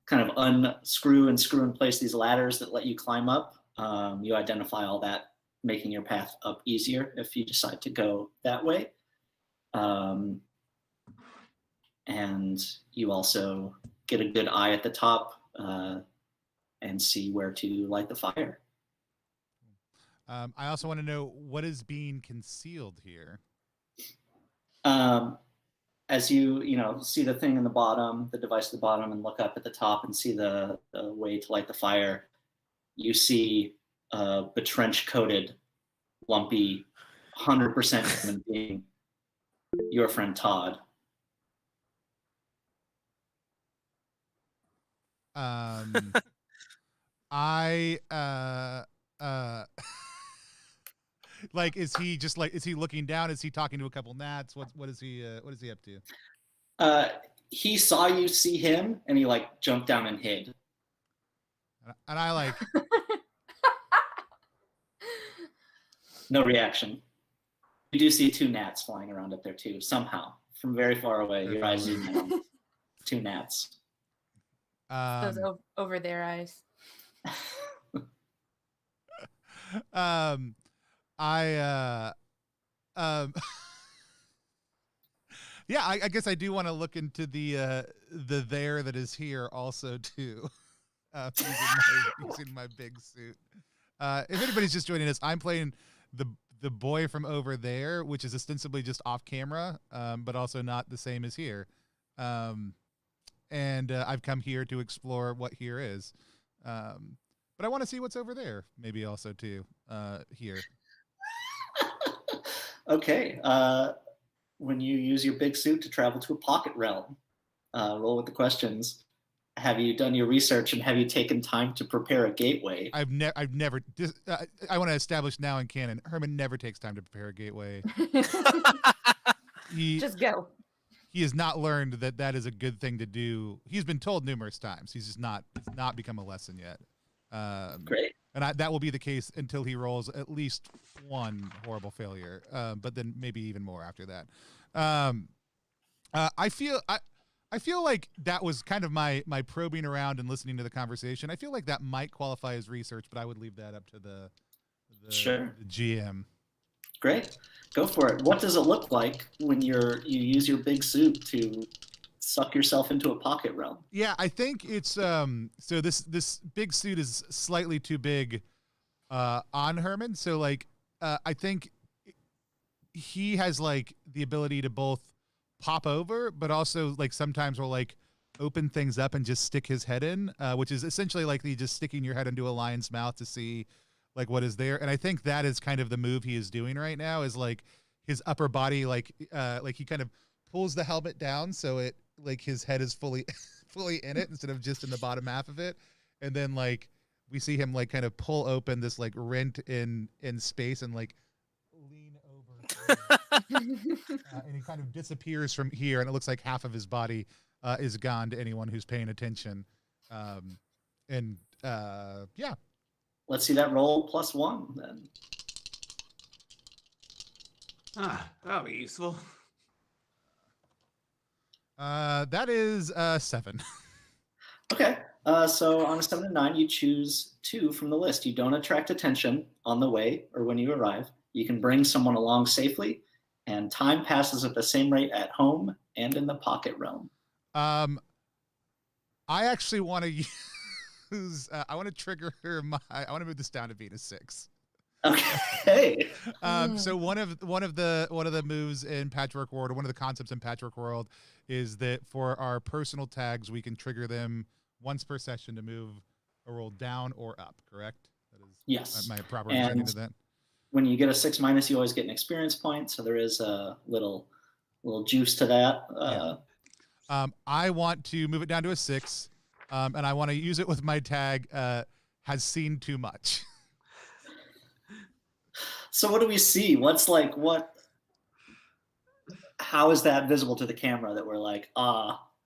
kind of unscrew and screw in place these ladders that let you climb up. You identify all that, making your path up easier if you decide to go that way. And you also get a good eye at the top and see where to light the fire. I also want to know what is being concealed here. As you see the thing in the bottom, the device at the bottom, and look up at the top and see the way to light the fire, you see a trench-coated, lumpy, 100% human being, your friend Todd. Like, is he looking down? Is he talking to a couple gnats? What is he up to? He saw you see him and he like jumped down and hid. And I like no reaction. You do see 2 gnats flying around up there too, somehow. From very far away, your eyes zoom in on 2 gnats. Those over their eyes. Yeah, I guess I do want to look into the there that is here also too. Using my big suit. If anybody's just joining us, I'm playing the boy from over there, which is ostensibly just off camera, but also not the same as here. And I've come here to explore what here is. But I want to see what's over there, maybe also too, here. Okay. When you use your big suit to travel to a pocket realm, roll with the questions. Have you done your research and have you taken time to prepare a gateway? I've never. I want to establish now in canon. Herman never takes time to prepare a gateway. Just go. he has not learned that is a good thing to do. He's been told numerous times. He's just it's not become a lesson yet. Great. And that will be the case until he rolls at least one horrible failure, but then maybe even more after that. I feel like that was kind of my probing around and listening to the conversation. I feel like that might qualify as research, but I would leave that up to the GM. Great. Go for it. What does it look like when you use your big suit to suck yourself into a pocket realm? Yeah, I think it's so this big suit is slightly too big on Herman. So like I think he has like the ability to both pop over, but also like sometimes will like open things up and just stick his head in, which is essentially like just sticking your head into a lion's mouth to see like what is there. And I think that is kind of the move he is doing right now, is like his upper body, like he kind of pulls the helmet down so it like his head is fully in it instead of just in the bottom half of it. And then like we see him like kind of pull open this like rent in space and like lean over and he kind of disappears from here, and it looks like half of his body is gone to anyone who's paying attention. Yeah. Let's see that roll +1 then. That'll be useful. That is 7. Okay. So on a 7 to 9, you choose 2 from the list. You don't attract attention on the way or when you arrive. You can bring someone along safely, and time passes at the same rate at home and in the pocket realm. I actually want to use. I want to trigger I want to move this down to being a 6. Okay. So one of the moves in Patchwork World, or one of the concepts in Patchwork World, is that for our personal tags, we can trigger them once per session to move a roll down or up. Correct? That is Yes. my proper understanding of that. When you get a 6-, you always get an experience point, so there is a little juice to that. I want to move it down to a 6, and I want to use it with my tag. Has seen too much. So what do we see? How is that visible to the camera that we're like,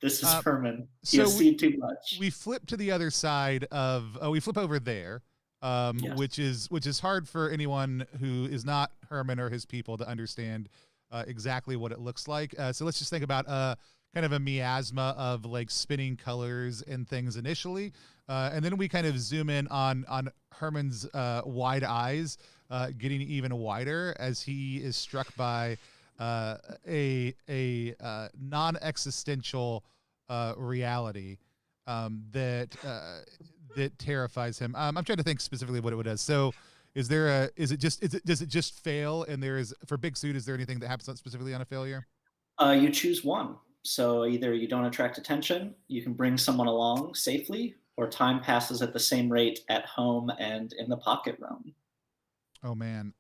this is Herman. He has seen too much. We flip to the other side of. We flip over there, Yes. which is hard for anyone who is not Herman or his people to understand exactly what it looks like. So let's just think about kind of a miasma of like spinning colors and things initially, and then we kind of zoom in on Herman's wide eyes getting even wider as he is struck by a non-existential reality that terrifies him. I'm trying to think specifically what it does. So does it just fail? And for Big Suit, is there anything that happens specifically on a failure? You choose one. So either you don't attract attention, you can bring someone along safely, or time passes at the same rate at home and in the pocket realm. Oh man.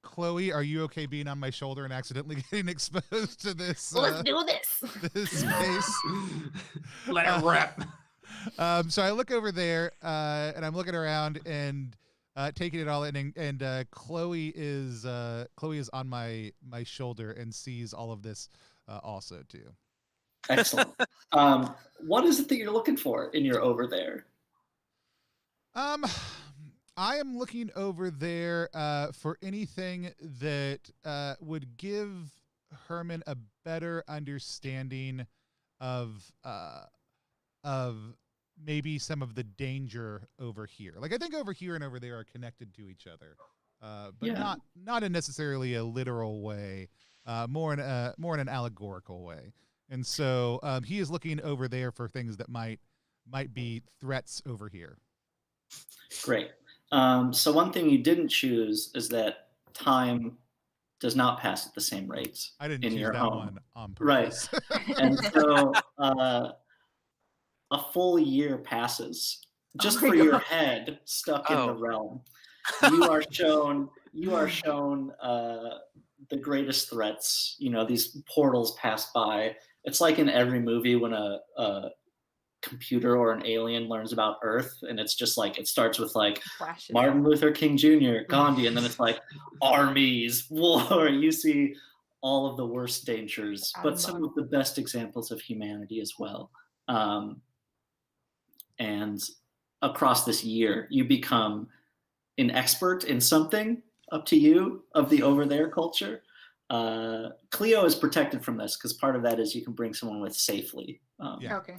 Chloe, are you okay being on my shoulder and accidentally getting exposed to this? Let's do this. This space. Let it rip. So I look over there, and I'm looking around and taking it all in, and Chloe is on my shoulder and sees all of this also too. Excellent. What is it that you're looking for in your over there? I am looking over there for anything that would give Herman a better understanding of maybe some of the danger over here. Like I think over here and over there are connected to each other, but not in necessarily a literal way, more in an allegorical way. And so he is looking over there for things that might be threats over here. Great. So one thing you didn't choose is that time does not pass at the same rates. I didn't in choose your that home. one on purpose. Right. And so a full year passes just for your head stuck in the realm. You are shown the greatest threats. You know, these portals pass by. It's like in every movie when a computer or an alien learns about Earth, and it's just like it starts with like Flashes. Martin Luther King Jr., Gandhi, and then it's like armies, war. You see all of the worst dangers, but some of the best examples of humanity as well. And across this year, you become an expert in something, up to you, of the over there culture. Cleo is protected from this because part of that is you can bring someone with safely. Yeah. Okay.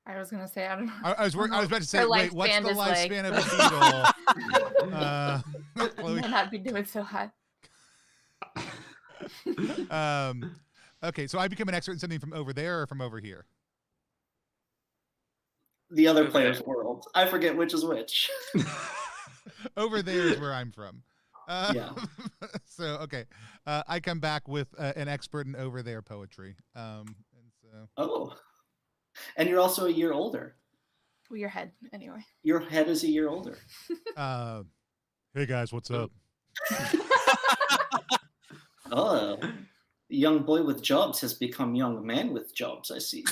I was gonna say I don't know. I was about to say, Her wait, what's the lifespan is lifespan of a beetle? Might not be doing so hot. Okay, so I become an expert in something from over there or from over here? The other Okay. player's world. I forget which is which. Over there is where I'm from. Yeah. So, okay. I come back with an expert in over there poetry. And so, Oh. And you're also a year older. Well, your head, anyway. Your head is a year older. hey guys, what's up? Oh. Young boy with jobs has become young man with jobs, I see.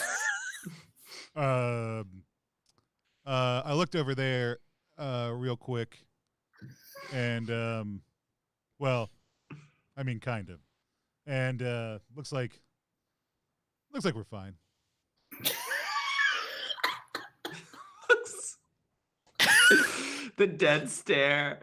I looked over there real quick, and well, I mean, kind of, and looks like we're fine. The dead stare.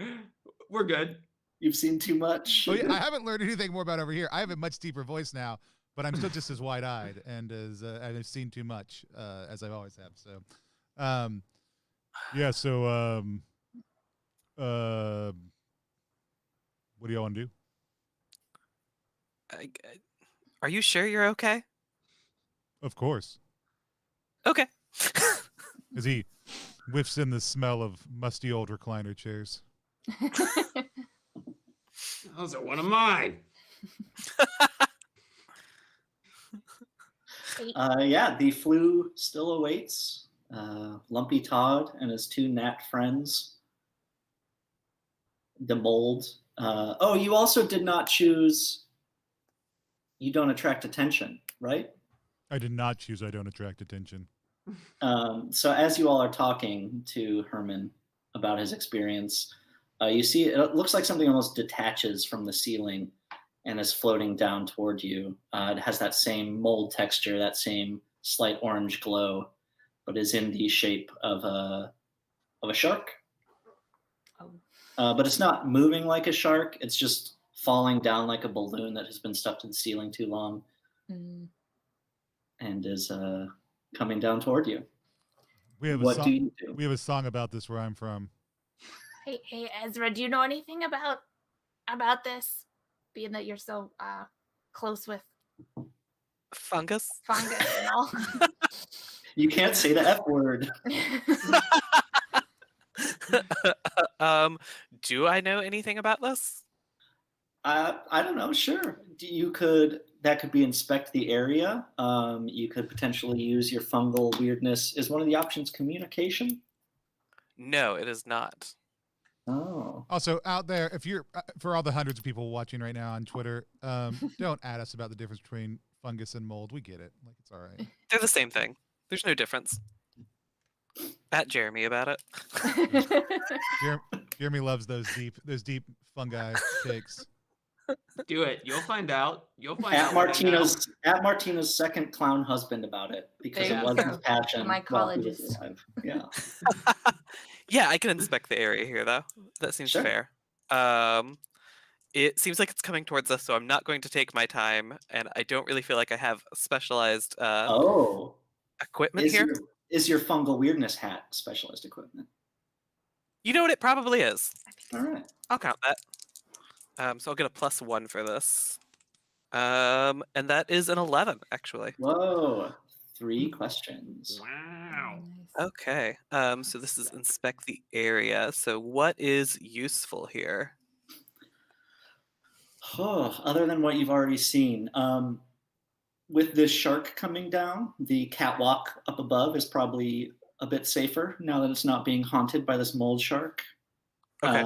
We're good. You've seen too much. Oh yeah, I haven't learned anything more about over here. I have a much deeper voice now, but I'm still just as wide-eyed and as I've seen too much as I've always have. So, yeah. So, what do y'all want to do? Are you sure you're okay? Of course, Okay. as he whiffs in the smell of musty old recliner chairs. Those are one of mine. Yeah, the flu still awaits. Lumpy Todd and his two gnat friends. The mold. Oh, you also did not choose. You don't attract attention, right? I did not choose I don't attract attention. So as you all are talking to Herman about his experience, you see it looks like something almost detaches from the ceiling and is floating down toward you. It has that same mold texture, that same slight orange glow, but is in the shape of a shark. Oh. But it's not moving like a shark. It's just falling down like a balloon that has been stuck to the ceiling too long and is coming down toward you. We have What do you do? We have a song about this where I'm from. Hey, Ezra, do you know anything about this? Being that you're so close with Fungus? fungus and all. You can't say the F word. Do I know anything about this? I don't know. Sure, that could be inspect the area. You could potentially use your fungal weirdness. Is one of the options communication? No, it is not. Oh, Also, out there, if you're for all the hundreds of people watching right now on Twitter, don't add us about the difference between fungus and mold. We get it. Like, it's all right. They're the same thing. There's no difference. At Jeremy about it. Jeremy loves those deep fungi takes. Do it. You'll find out. You'll find at out. Martina's second clown husband about it because There it you was go. his passion. My while he was colleges. alive. Yeah. Yeah, I can inspect the area here, though. That seems Sure. fair. It seems like it's coming towards us, so I'm not going to take my time, and I don't really feel like I have specialized equipment here. Is your fungal weirdness hat specialized equipment? You know what? It probably is. All right. I'll count that. So I'll get a +1 for this. And that is an 11, actually. Whoa. 3 questions. Wow. Okay. So this is inspect the area. So what is useful here? Oh, other than what you've already seen, with this shark coming down, the catwalk up above is probably a bit safer now that it's not being haunted by this mold shark. Okay.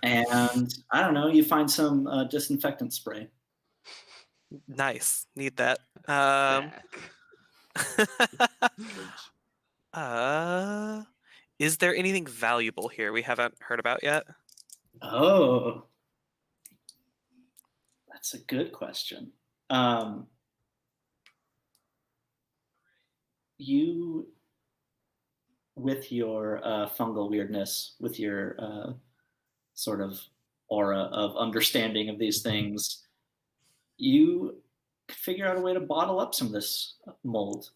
And I don't know, you find some disinfectant spray. Nice. Need that. Is there anything valuable here we haven't heard about yet? Oh, that's a good question. You, with your fungal weirdness, with your sort of aura of understanding of these things, you could figure out a way to bottle up some of this mold.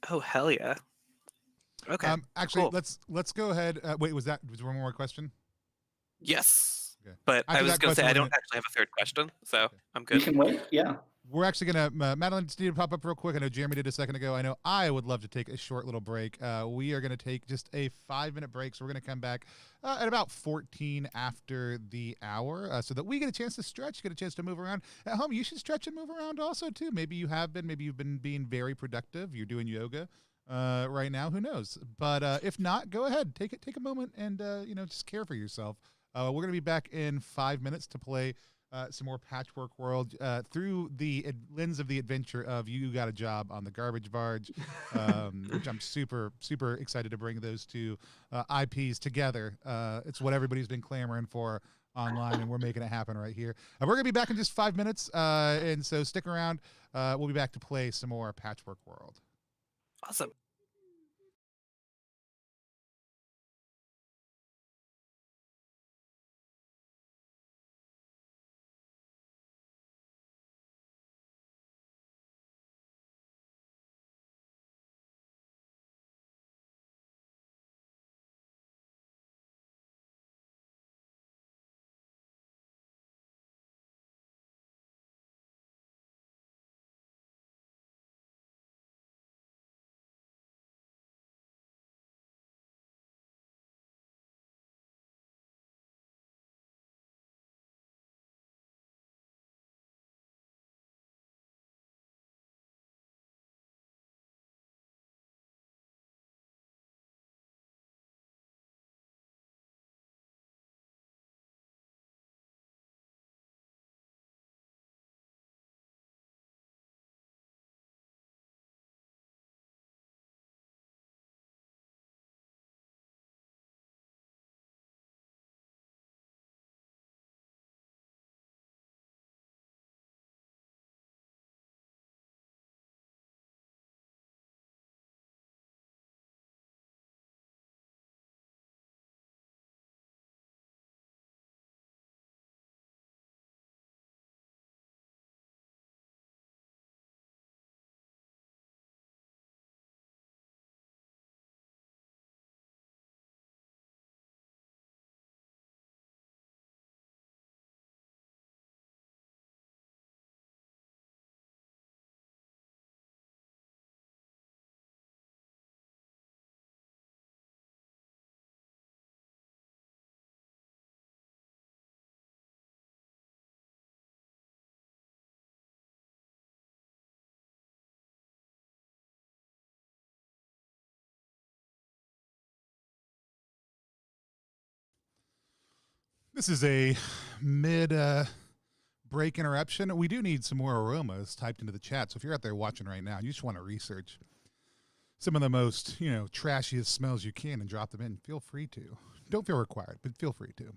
Oh, hell yeah. Okay. Actually, cool. let's go ahead. Wait, was there one more question? Yes. Okay. But After I was that going to say, question, I we're don't gonna- actually have a third question, so Okay. I'm You good. can wait, yeah. We're actually gonna Madeline just need to pop up real quick. I know Jeremy did a second ago. I know I would love to take a short little break. We are gonna take just a 5-minute break, so we're gonna come back at about 14 after the hour, so that we get a chance to stretch, get a chance to move around. At home, you should stretch and move around also too. Maybe you have been. Maybe you've been being very productive. You're doing yoga right now. Who knows? But if not, go ahead, take a moment and just care for yourself. We're gonna be back in 5 minutes to play some more Patchwork World through the lens of the adventure of You Got a Job on the Garbage Barge, which I'm super, super excited to bring those two IPs together. It's what everybody's been clamoring for online, and we're making it happen right here. We're going to be back in just 5 minutes, and so stick around. We'll be back to play some more Patchwork World. Awesome. This is a mid break interruption. We do need some more aromas typed into the chat. So if you're out there watching right now and you just want to research some of the most, trashiest smells you can and drop them in, feel free to. Don't feel required, but feel free to.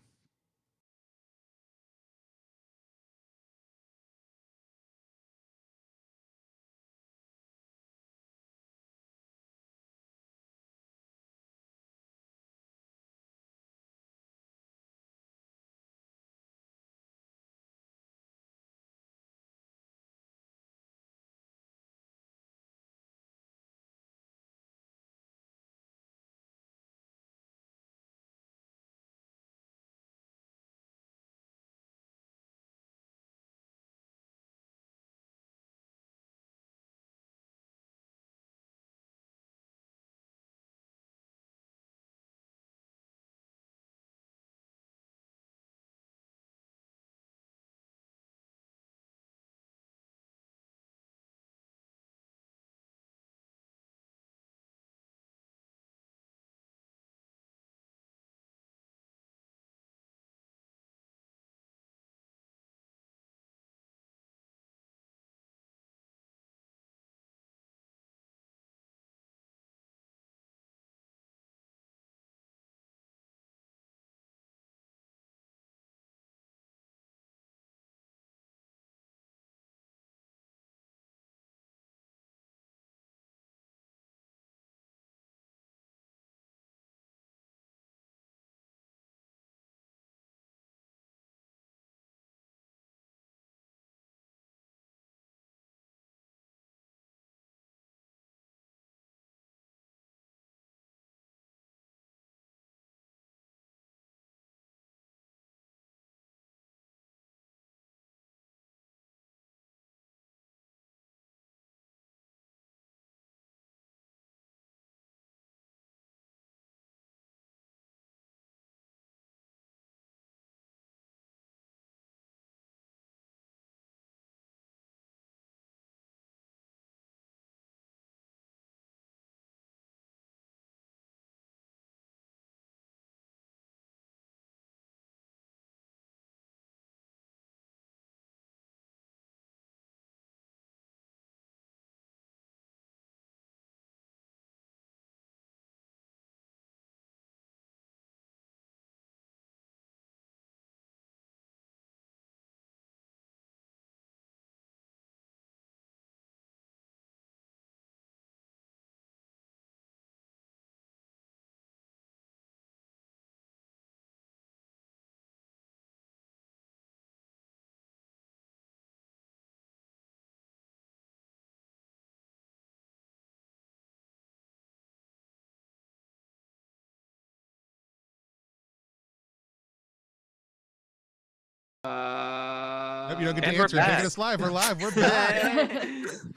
Nope, you don't get to And we're answer. Taking back. us live. We're live. We're back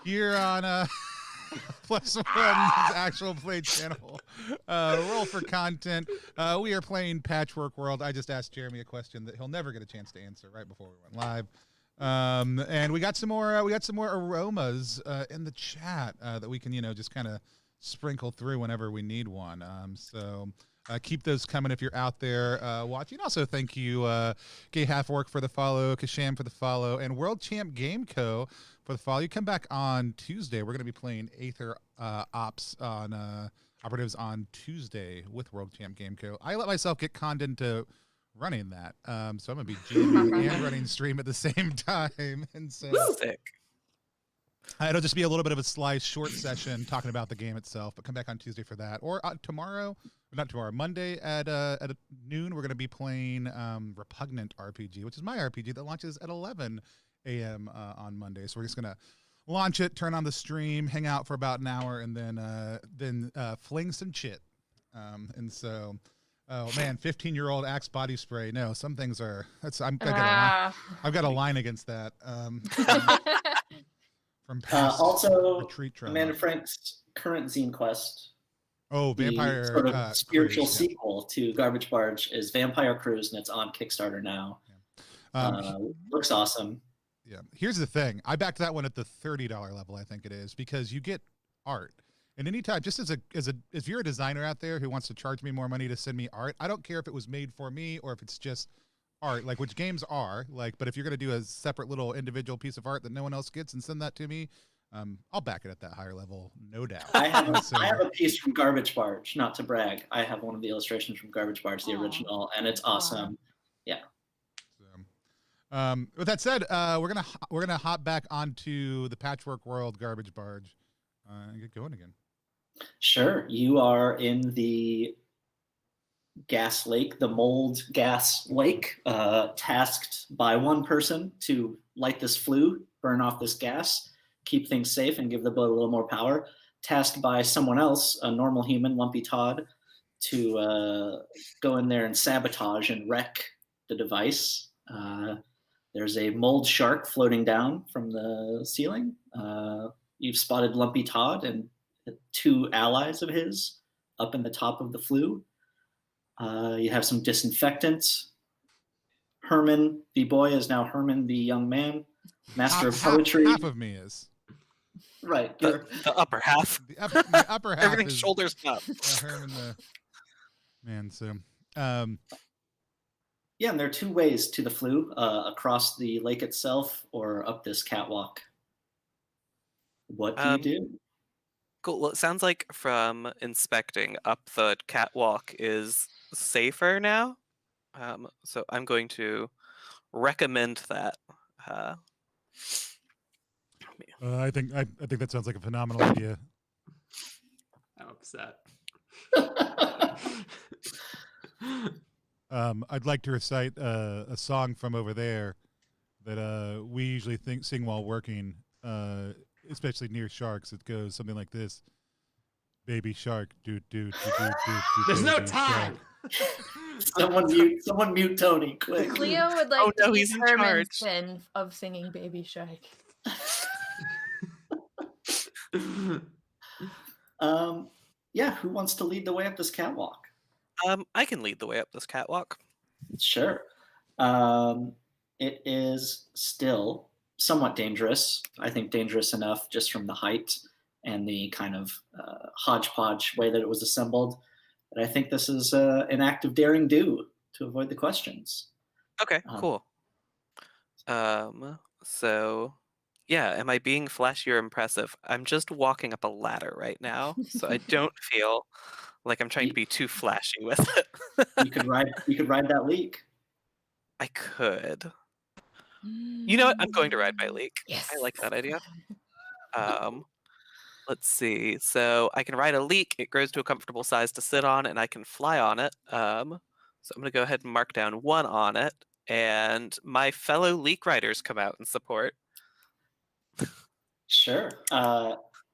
here on Plus One's actual play channel. Roll for content. We are playing Patchwork World. I just asked Jeremy a question that he'll never get a chance to answer right before we went live. And we got some more. We got some more aromas in the chat that we can, just kind of sprinkle through whenever we need one. So keep those coming if you're out there watching. Also, thank you, Gay Half-Orc for the follow, Kasham for the follow, and World Champ Game Co. for the follow. You come back on Tuesday. We're going to be playing Aether Ops on Operatives on Tuesday with World Champ Game Co. I let myself get conned into running that. So I'm going to be GMing and running stream at the same time. And so Sick. it'll just be a little bit of a slice short session talking about the game itself, but come back on Tuesday for that. Or Monday at noon, we're going to be playing Repugnant RPG, which is my RPG that launches at 11 a.m. On Monday. So we're just going to launch it, turn on the stream, hang out for about an hour, and then fling some shit. And so, oh man, 15-year-old Axe body spray. No, some things are. I've got a line against that. From past also, retreat trauma. Amanda Frank's current zine quest. Oh, Vampire sort of spiritual Cruise, sequel to Garbage Barge is Vampire Cruise, and it's on Kickstarter now. Yeah. Looks awesome. Yeah. Here's the thing. I backed that one at the $30 level, I think it is, because you get art. And anytime, just if you're a designer out there who wants to charge me more money to send me art, I don't care if it was made for me or if it's just art, like which games are, but if you're going to do a separate little individual piece of art that no one else gets and send that to me, I'll back it at that higher level, no doubt. I have a piece from Garbage Barge, not to brag. I have one of the illustrations from Garbage Barge, the original, and it's awesome. Yeah. So, with that said, we're gonna hop back onto the Patchwork World Garbage Barge and get going again. Sure. You are in the gas lake, the mold gas lake, tasked by one person to light this flue, burn off this gas, keep things safe, and give the boat a little more power. Tasked by someone else, a normal human, Lumpy Todd, to go in there and sabotage and wreck the device. There's a mold shark floating down from the ceiling. You've spotted Lumpy Todd and 2 allies of his up in the top of the flue. You have some disinfectants. Herman, the boy, is now Herman, the young man, master of poetry. Half of me is. Right. The upper half. The upper half Everything's is shoulders up. Herman the man. So, yeah, and there are 2 ways to the flue, across the lake itself or up this catwalk. What do you do? Cool. Well, it sounds like from inspecting up the catwalk is safer now. So I'm going to recommend that. I think that sounds like a phenomenal idea. I'm upset. I'd like to recite a song from over there that we usually sing while working, especially near sharks. It goes something like this: "Baby shark, do do do do do." There's no time. Someone mute Tony, quick. Cleo would like to he's be in Herman's charge. sin of singing Baby Shark. Yeah, who wants to lead the way up this catwalk? I can lead the way up this catwalk. Sure. It is still somewhat dangerous. I think dangerous enough just from the height and the kind of hodgepodge way that it was assembled. But I think this is an act of daring do to avoid the questions. Okay, cool. So, yeah, am I being flashy or impressive? I'm just walking up a ladder right now, so I don't feel like I'm trying to be too flashy with it. You could ride that leak. I could. You know what? I'm going to ride my leak. Yes. I like that idea. Let's see. So I can ride a leak. It grows to a comfortable size to sit on, and I can fly on it. So I'm going to go ahead and mark down 1 on it. And my fellow leak riders come out and support. Sure.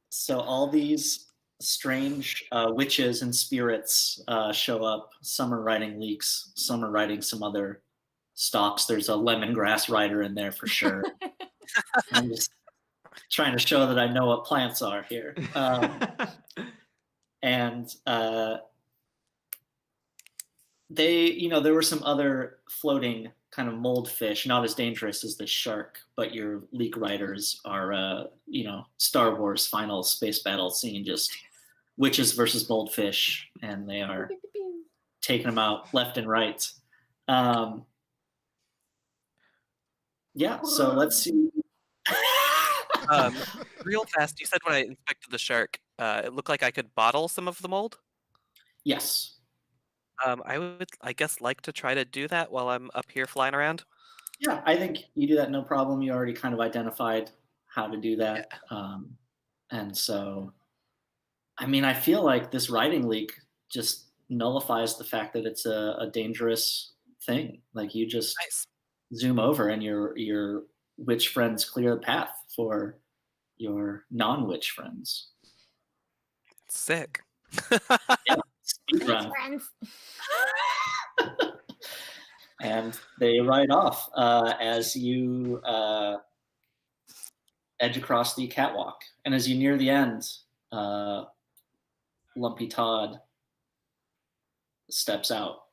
So all these strange witches and spirits show up. Some are riding leaks. Some are riding some other stalks. There's a lemongrass rider in there for sure. I'm just trying to show that I know what plants are here. And there were some other floating kind of mold fish, not as dangerous as the shark, but your leak riders are, Star Wars final space battle scene, just witches versus mold fish, and they are taking them out left and right. So let's see. Real fast, you said when I inspected the shark, it looked like I could bottle some of the mold. Yes. I would, I guess, like to try to do that while I'm up here flying around. Yeah, I think you do that no problem. You already kind of identified how to do that. Yeah. And so, I mean, I feel like this riding leak just nullifies the fact that it's a dangerous thing. Like you just zoom over and your witch friends clear the path for your non-witch friends. Sick. Yeah, speed run. And they ride off as you edge across the catwalk. And as you near the end, Lumpy Todd steps out,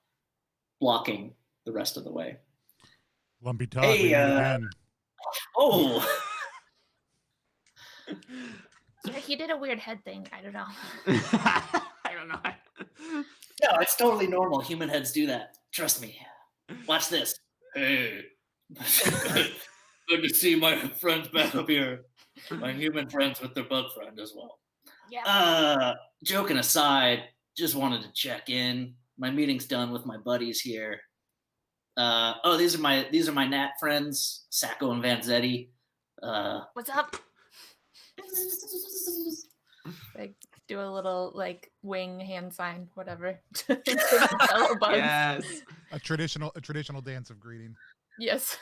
blocking the rest of the way. Lumpy Todd, Hey, we meet again. Oh! Yeah, he did a weird head thing. I don't know. I don't know. No, it's totally normal. Human heads do that. Trust me. Watch this. Hey. Good to see my friends back up here. My human friends with their bug friend as well. Yeah. Joking aside, just wanted to check in. My meeting's done with my buddies here. These are my Nat friends, Sacco and Vanzetti. What's up? Like do a little like wing hand sign, whatever. To the fellow bugs. Yes. A traditional dance of greeting. Yes.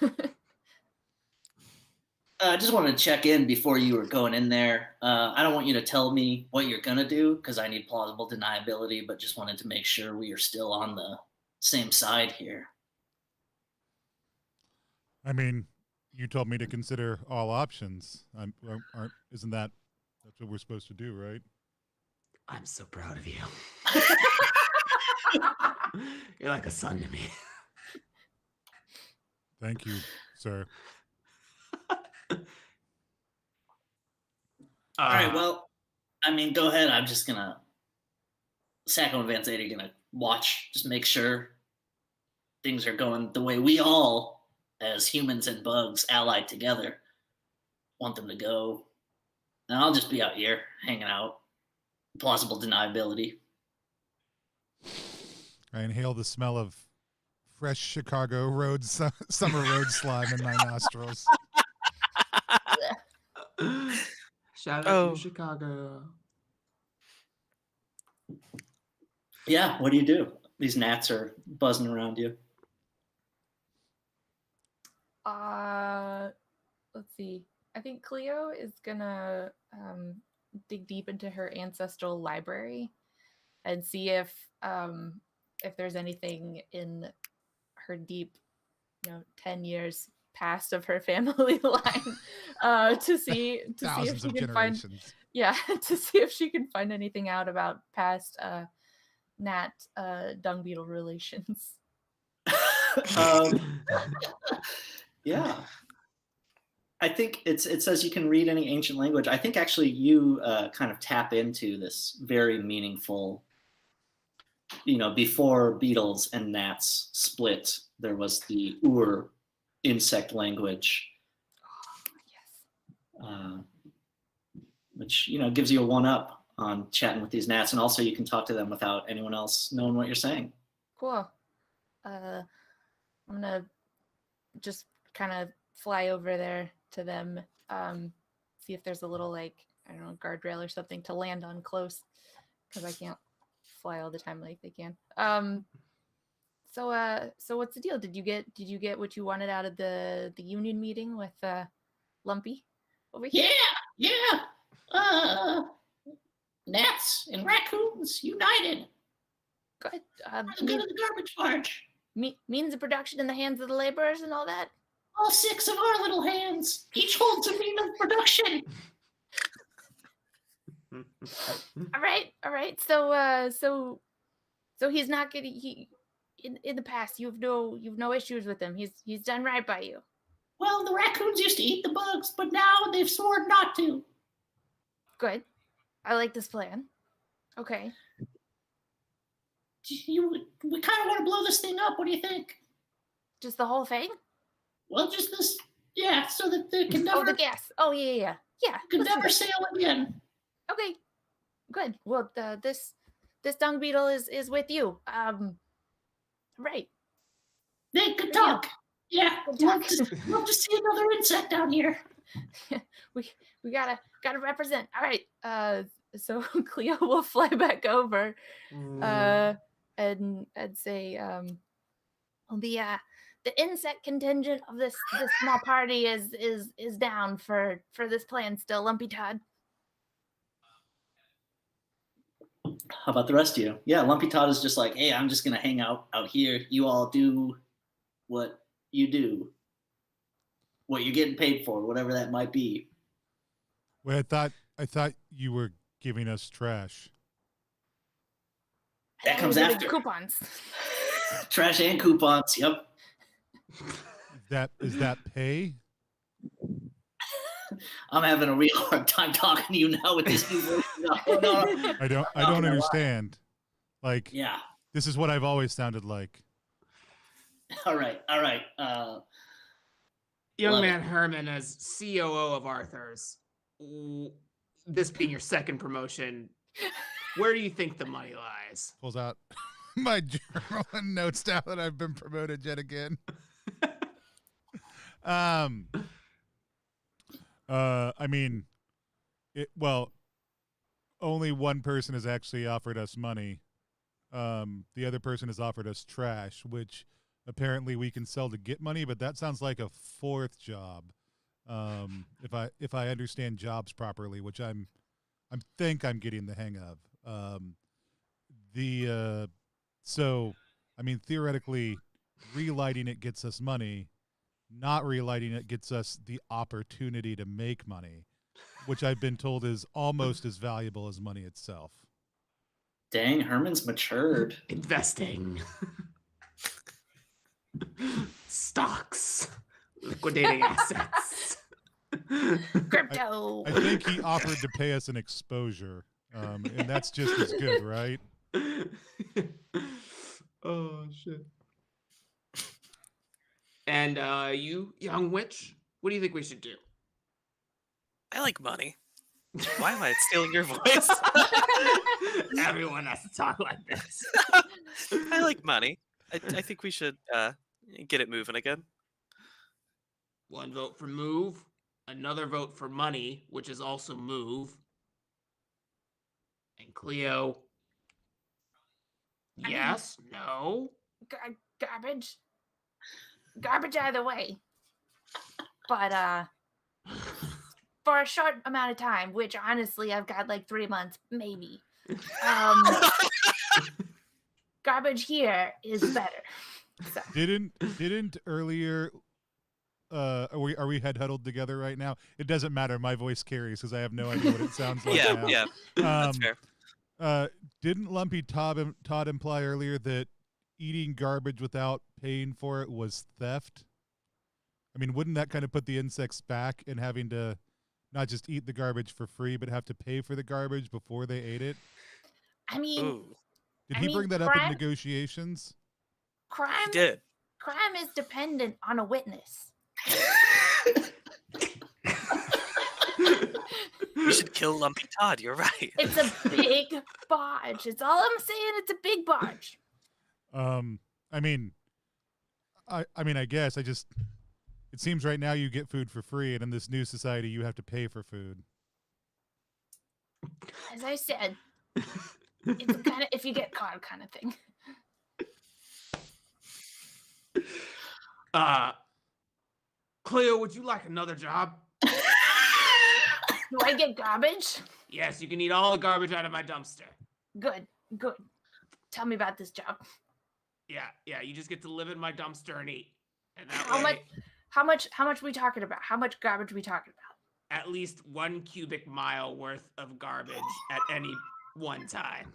I just wanted to check in before you were going in there. I don't want you to tell me what you're gonna do because I need plausible deniability, but just wanted to make sure we are still on the same side here. I mean, you told me to consider all options. Isn't that's what we're supposed to do, right? I'm so proud of you. You're like a son to me. Thank you, sir. All right, well, I mean, go ahead. I'm just gonna Sacco and Vanzetti are gonna watch, just make sure things are going the way we all, as humans and bugs allied together, want them to go. And I'll just be out here hanging out. Plausible deniability. I inhale the smell of fresh Chicago road summer road slime in my nostrils. Shout out to Chicago. Yeah, what do? These gnats are buzzing around you. Let's see. I think Cleo is gonna dig deep into her ancestral library and see if there's anything in her deep, 10 years past of her family line, to see if she can find, to see if she can find anything out about past gnat dung beetle relations. Yeah. I think it says you can read any ancient language. I think actually you kind of tap into this very meaningful, before beetles and gnats split, there was the Ur insect language, which, gives you a one-up on chatting with these gnats. And also you can talk to them without anyone else knowing what you're saying. Cool. I'm going to just kind of fly over there to them, see if there's a little guardrail or something to land on close, because I can't fly all the time like they can. So what's the deal? Did you get what you wanted out of the union meeting with Lumpy over here? Yeah. Gnats and raccoons united. Good. Go to the garbage barge. means of production in the hands of the laborers and all that. All 6 of our little hands, each holds a mean of production. All right. So he's not getting in the past. You've no issues with him. He's done right by you. Well, the raccoons used to eat the bugs, but now they've sworn not to. Good. I like this plan. Okay. We kind of want to blow this thing up. What do you think? Just the whole thing? Well, just this, yeah, so that they can never. Oh, the gas. Oh, yeah. Can let's do never that. sail again. Okay. Good. Well, this dung beetle is with you. Right. They could talk. Yeah, Good love talk. love to see another insect down here. we gotta represent. All right. So Cleo will fly back over, and say, the insect contingent of this small party is down for this plan still. Lumpy Todd. How about the rest of you? Yeah, Lumpy Todd is just like, hey, I'm just gonna hang out here. You all do what you do, what you're getting paid for, whatever that might be. Wait, I thought you were giving us trash. That comes We're giving after. coupons. Trash and coupons. Yep. Is that pay? I'm having a real hard time talking to you now with this new voice. No. I don't understand. Like, Yeah. this is what I've always sounded like. All right. Young Love man Herman, as COO of Arthur's, this being your second promotion, where do you think the money lies? Pulls out my journal and notes down that I've been promoted yet again. I mean, only one person has actually offered us money. The other person has offered us trash, which apparently we can sell to get money, but that sounds like a fourth job. If I understand jobs properly, which I think I'm getting the hang of. So I mean, theoretically, relighting it gets us money. Not relighting it gets us the opportunity to make money, which I've been told is almost as valuable as money itself. Dang, Herman's matured. Investing. Stocks. Liquidating assets. Crypto. I think he offered to pay us an exposure, and that's just as good, right? Oh, shit. And you, young witch, what do you think we should do? I like money. Why am I stealing your voice? Everyone has to talk like this. I like money. I think we should get it moving again. One vote for move, another vote for money, which is also move. And Cleo. Yes, no. Garbage. Garbage either way. But for a short amount of time, which honestly I've got like 3 months, maybe. Garbage here is better. So. Didn't earlier are we head huddled together right now? It doesn't matter. My voice carries because I have no idea what it sounds like. Yeah. That's fair. Didn't Lumpy Todd imply earlier that eating garbage without paying for it was theft? I mean, wouldn't that kind of put the insects back in having to not just eat the garbage for free, but have to pay for the garbage before they ate it? I mean, Ooh, Did he bring that up in negotiations? Crime he did. Crime is dependent on a witness. We should kill Lumpy Todd. You're right. It's a big barge. It's all I'm saying. It's a big barge. I guess it seems right now you get food for free, and in this new society you have to pay for food. As I said, it's a kind of if you get caught kind of thing. Cleo, would you like another job? Do I get garbage? Yes, you can eat all the garbage out of my dumpster. Good. Tell me about this job. Yeah. You just get to live in my dumpster and eat. And that How way, much we talking about? How much garbage we talking about? at least 1 cubic mile worth of garbage at any one time.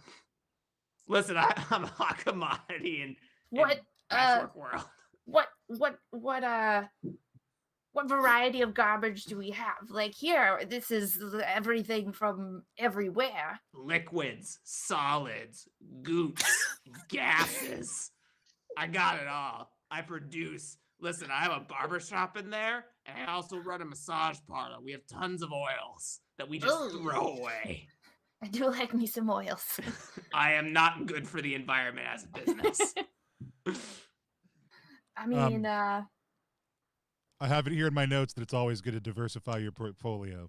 Listen, I'm a hot commodity in patchwork world. What variety of garbage do we have? Like here, this is everything from everywhere. Liquids, solids, goots, gases. I got it all. I produce. Listen, I have a barber shop in there, and I also run a massage parlor. We have tons of oils that we just throw away. I do like me some oils. I am not good for the environment as a business. I mean, I have it here in my notes that it's always good to diversify your portfolio.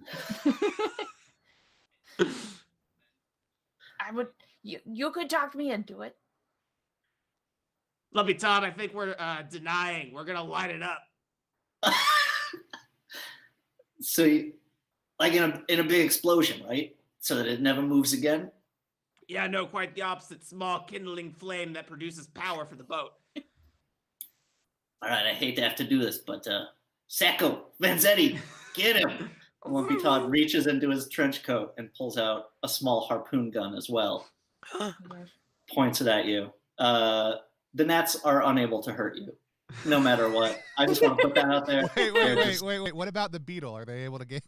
I would. You could talk me into it. Lumpy Todd, I think we're denying. We're gonna light it up. So, like in a big explosion, right? So that it never moves again. Yeah, no, quite the opposite. Small kindling flame that produces power for the boat. All right, I hate to have to do this, but Sacco, Vanzetti, get him! Lumpy Todd reaches into his trench coat and pulls out a small harpoon gun as well. Points it at you. The gnats are unable to hurt you, no matter what. I just want to put that out there. Wait. What about the beetle? Are they able to get?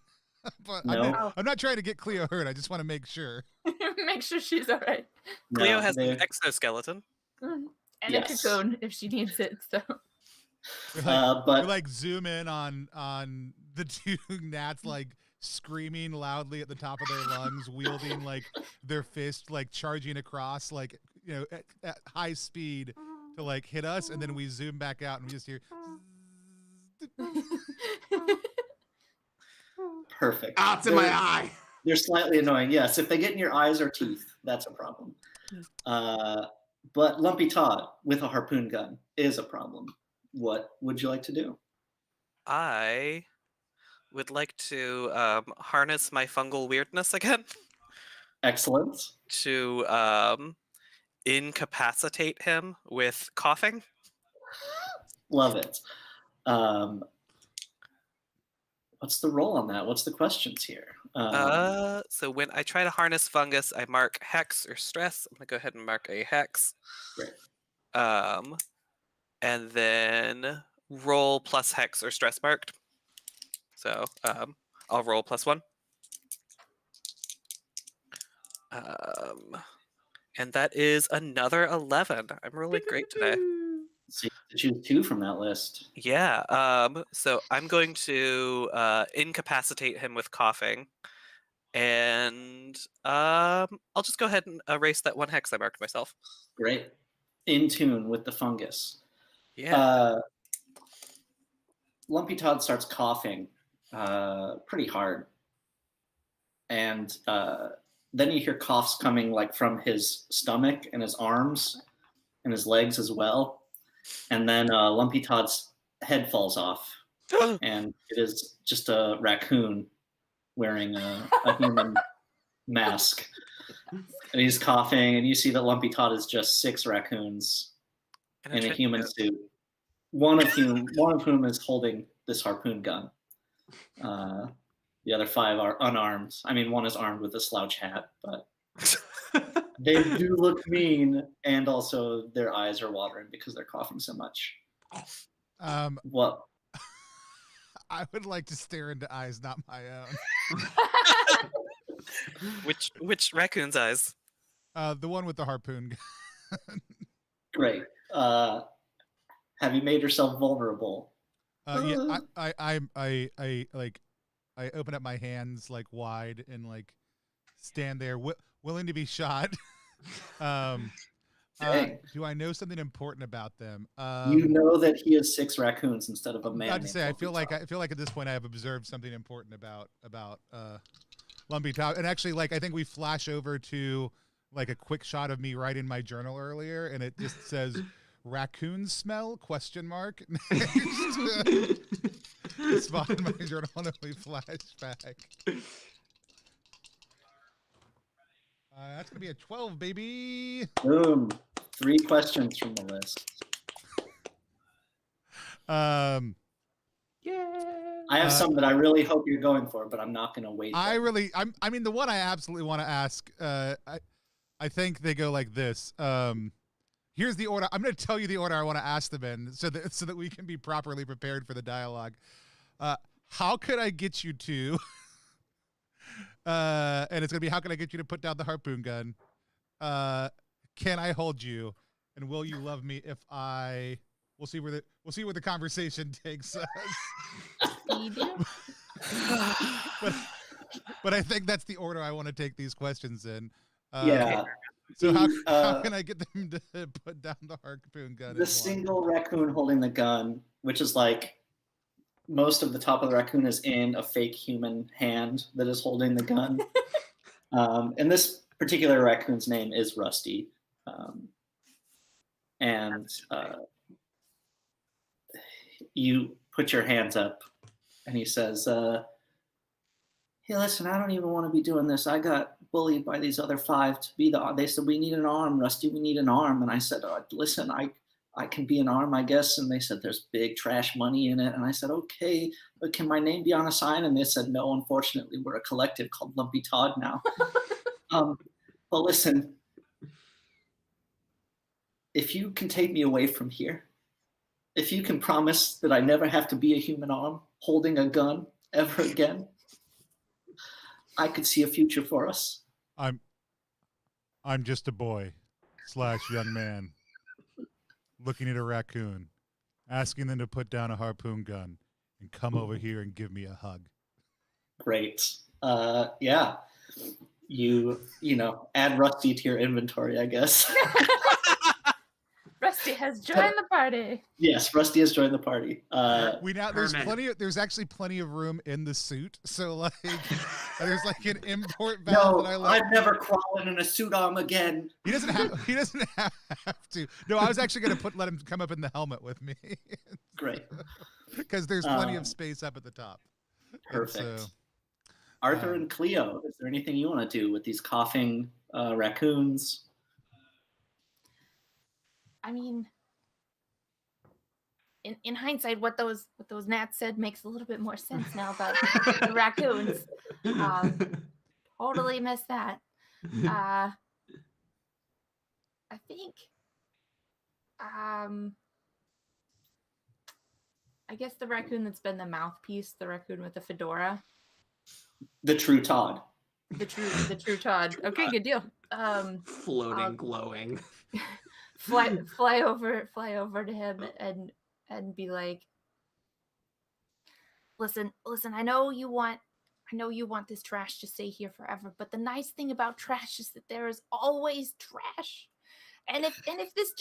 But No. I'm not trying to get Cleo hurt. I just want to make sure. Make sure she's all right. Cleo has an exoskeleton. And Yes. a cocoon if she needs it. So. We like zoom in on the two gnats like screaming loudly at the top of their lungs, wielding like their fist, like charging across, like at high speed to like hit us, and then we zoom back out and we just hear. Perfect. Ah, it's in my eye. They're slightly annoying. Yes, if they get in your eyes or teeth, that's a problem. But Lumpy Todd with a harpoon gun is a problem. What would you like to do? I would like to harness my fungal weirdness again Excellent. to incapacitate him with coughing. Love it. What's the roll on that? What's the questions here? So when I try to harness fungus, I mark hex or stress. I'm gonna go ahead and mark a hex. Great. And then roll plus hex or stress marked. So I'll roll +1. And that is another 11. I'm really great today. So you have to choose 2 from that list. Yeah. So I'm going to incapacitate him with coughing, and I'll just go ahead and erase that 1 hex I marked myself. Great. In tune with the fungus. Yeah. Lumpy Todd starts coughing pretty hard. And then you hear coughs coming like from his stomach and his arms and his legs as well. And then Lumpy Todd's head falls off. And it is just a raccoon wearing a human mask. And he's coughing, and you see that Lumpy Todd is just 6 raccoons in a human suit. One of whom is holding this harpoon gun. The other 5 are unarmed. I mean, one is armed with a slouch hat, but they do look mean, and also their eyes are watering because they're coughing so much. What? I would like to stare into eyes not my own. Which raccoon's eyes? The one with the harpoon gun. Great. Have you made yourself vulnerable? Yeah, I open up my hands like wide and like stand there willing to be shot. Do I know something important about them? You know that he has 6 raccoons instead of a man. I'd say I feel like at this point I have observed something important about Lumpy Todd. And actually, like, I think we flash over to like a quick shot of me writing my journal earlier, and it just says raccoon smell ? Spot in my journal and we flash back. That's gonna be a 12, baby. Boom. 3 questions from the list. Yeah. I have some that I really hope you're going for, but I'm not going to wait. I mean, the one I absolutely want to ask, I think they go like this. Here's the order. I'm going to tell you the order I want to ask them in so that we can be properly prepared for the dialogue. How could I get you to, and it's going to be, how can I get you to put down the harpoon gun? Can I hold you? And will you love me if we'll see where the conversation takes us. but I think that's the order I want to take these questions in. Yeah. So how can I get them to put down the harpoon gun? The single raccoon holding the gun, which is like most of the top of the raccoon is in a fake human hand that is holding the gun. And this particular raccoon's name is Rusty. You put your hands up and he says, hey, listen, I don't even want to be doing this. I got bullied by these other 5 to be they said, we need an arm, Rusty, we need an arm. And I said, listen, I can be an arm, I guess. And they said, there's big trash money in it. And I said, okay, but can my name be on a sign? And they said, no, unfortunately, we're a collective called Lumpy Todd now. But listen, if you can take me away from here, if you can promise that I never have to be a human arm holding a gun ever again, I could see a future for us. I'm just a boy / young man looking at a raccoon, asking them to put down a harpoon gun and come over here and give me a hug. Great. Yeah. You add Rusty to your inventory, I guess. Rusty has joined the party. Yes, Rusty has joined the party. There's actually plenty of room in the suit. So like there's like an import valve that I like. I'd never crawling in a suit arm again. He doesn't have to. No, I was actually gonna let him come up in the helmet with me. Great. Because there's plenty of space up at the top. Perfect. Arthur and Cleo, is there anything you want to do with these coughing raccoons? I mean, in hindsight, what those gnats said makes a little bit more sense now about the raccoons. Totally missed that. I think, I guess the raccoon that's been the mouthpiece, the raccoon with the fedora. The true Todd. The true Todd. Okay, good deal. Floating, glowing. Fly over to him and be like, listen, I know you want this trash to stay here forever, but the nice thing about trash is that there is always trash. And if this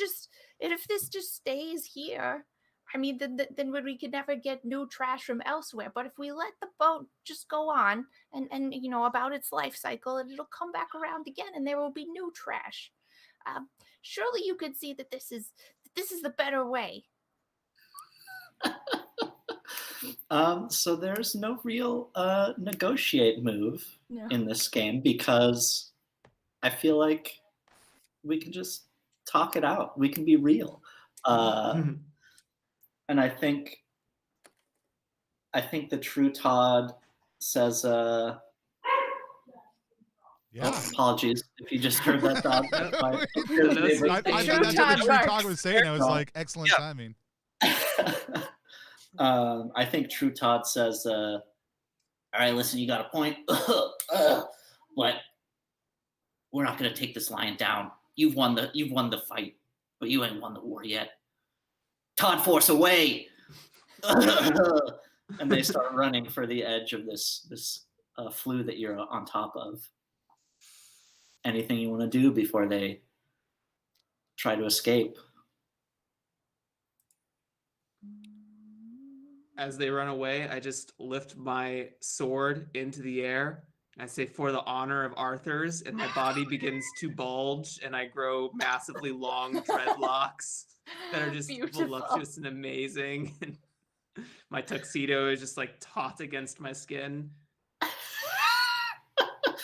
just stays here, I mean, then we could never get new trash from elsewhere. But if we let the boat just go on and about its life cycle, it'll come back around again, and there will be new trash. Surely you could see that this is the better way. So there's no real negotiate move in this game because I feel like we can just talk it out. We can be real. And I think the true Todd says, yeah. Oh, apologies if you just heard that dog. That's what the true Todd was saying. I was like, excellent timing. I think true Todd says, all right, listen, you got a point. But we're not going to take this lion down. You've won the fight, but you ain't won the war yet. Todd Force away. And they start running for the edge of this flue that you're on top of. Anything you want to do before they try to escape? As they run away, I just lift my sword into the air. I say, for the honor of Arthur's, and my body begins to bulge, and I grow massively long dreadlocks that are just voluptuous and amazing. And my tuxedo is just like taut against my skin.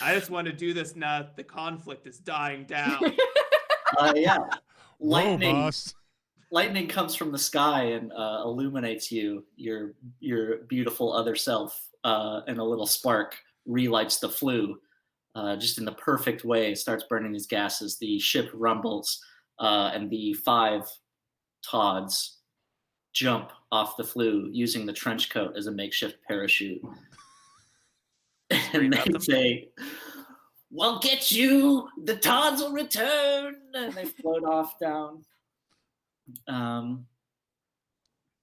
I just want to do this now that the conflict is dying down. Yeah. Whoa, Lightning. boss. Lightning comes from the sky and illuminates you, your beautiful other self, and a little spark relights the flue, just in the perfect way. It starts burning these gases. The ship rumbles, and the 5 Todds jump off the flue using the trench coat as a makeshift parachute. And they say, "We'll get you. The Todds will return." And they float off down. And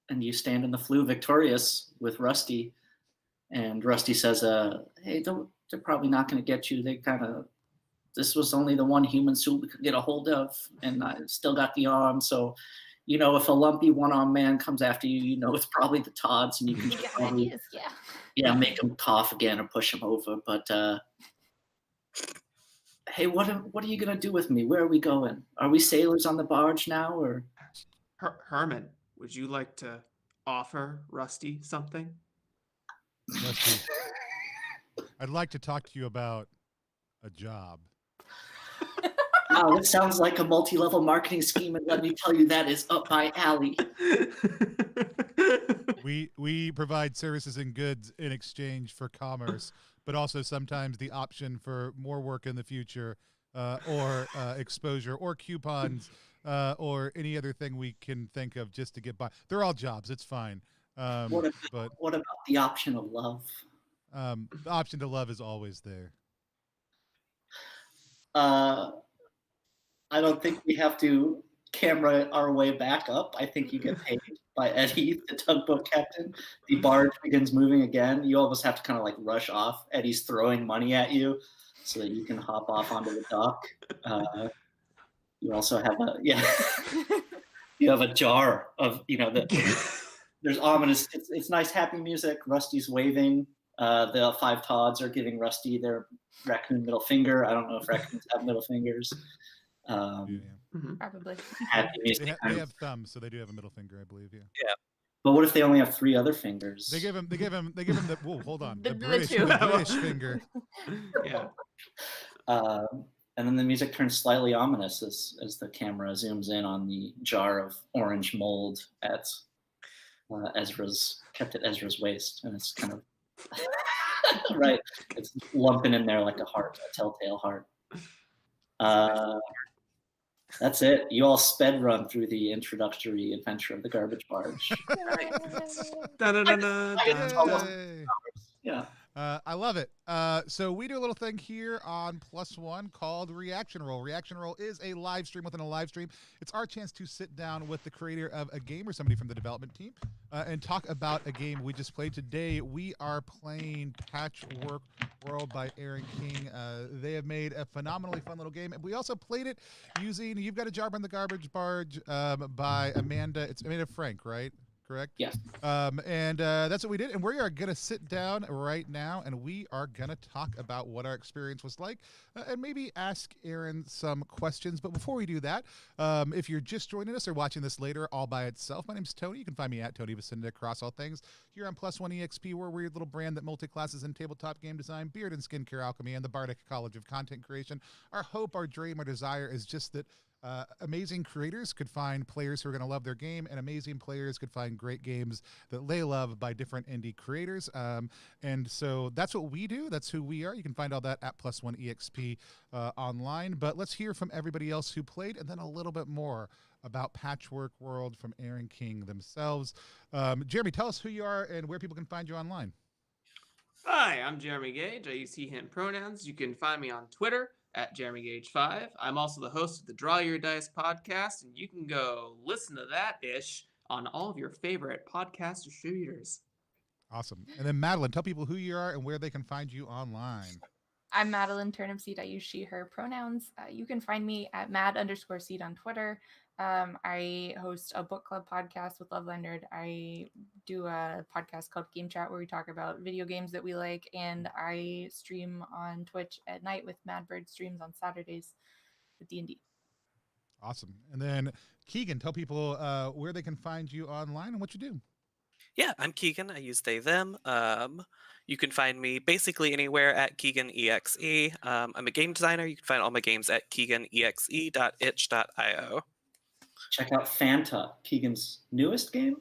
you stand in the flue victorious with Rusty. And Rusty says, "Hey, they're probably not going to get you. This was only the one human suit we could get a hold of, and I still got the arm. So, if a lumpy one-armed man comes after you, it's probably the Todds, and you can just probably, make him cough again or push him over. But hey, what are you going to do with me? Where are we going? Are we sailors on the barge now, or?" Herman, would you like to offer Rusty something? Rusty, I'd like to talk to you about a job. Wow, it sounds like a multi-level marketing scheme, and let me tell you, that is up my alley. We provide services and goods in exchange for commerce, but also sometimes the option for more work in the future, or exposure, or coupons, or any other thing we can think of just to get by. They're all jobs. It's fine. What about the option of love? The option to love is always there. I don't think we have to camera our way back up. I think you get paid by Eddie, the tugboat captain. The barge begins moving again. You almost have to kind of like rush off. Eddie's throwing money at you so that you can hop off onto the dock. You also have you have a jar of, there's ominous, it's nice, happy music. Rusty's waving. The 5 Todds are giving Rusty their raccoon middle finger. I don't know if raccoons have middle fingers. Probably. Happy music. They have thumbs, so they do have a middle finger, I believe. Yeah. But what if they only have 3 other fingers? They give him the whoa, hold on. The British finger. Yeah. And then the music turns slightly ominous as the camera zooms in on the jar of orange mold at Ezra's waist, and it's kind of right. It's lumping in there like a heart, a telltale heart. That's it. You all sped run through the introductory adventure of the garbage barge. Yeah. I love it. So we do a little thing here on Plus One called Reaction Roll. Reaction Roll is a live stream within a live stream. It's our chance to sit down with the creator of a game or somebody from the development team and talk about a game we just played. Today, we are playing Patchwork World by Aaron King. They have made a phenomenally fun little game. And we also played it using You've Got a Job on the Garbage Barge by Amanda. It's Amanda Frank, right? Correct? Yes. And that's what we did. And we are going to sit down right now and we are going to talk about what our experience was like and maybe ask Aaron some questions. But before we do that, if you're just joining us or watching this later all by itself, my name's Tony. You can find me at Tony Vicinda across all things. Here on Plus One EXP, we're a weird little brand that multi-classes in tabletop game design, beard and skincare alchemy, and the Bardic College of Content Creation. Our hope, our dream, our desire is just that amazing creators could find players who are going to love their game, and amazing players could find great games that they love by different indie creators. And so that's what we do. That's who we are. You can find all that at Plus One EXP online. But let's hear from everybody else who played, and then a little bit more about Patchwork World from Aaron King themselves. Jeremy, tell us who you are and where people can find you online. Hi, I'm Jeremy Gage. I use he, him pronouns. You can find me on Twitter at JeremyGage5. I'm also the host of the Draw Your Dice podcast, and you can go listen to that-ish on all of your favorite podcast distributors. Awesome. And then Madeline, tell people who you are and where they can find you online. I'm Madeline Turnipseed. I use she, her pronouns. You can find me at mad_seed on Twitter. I host a book club podcast with Love Leonard. I do a podcast called Game Chat where we talk about video games that we like, and I stream on Twitch at night with Madbird streams on Saturdays with D&D. Awesome. And then Keegan, tell people where they can find you online and what you do. Yeah, I'm Keegan. I use they, them. You can find me basically anywhere at KeeganEXE. I'm a game designer. You can find all my games at keeganexe.itch.io. Check out Fanta, Keegan's newest game.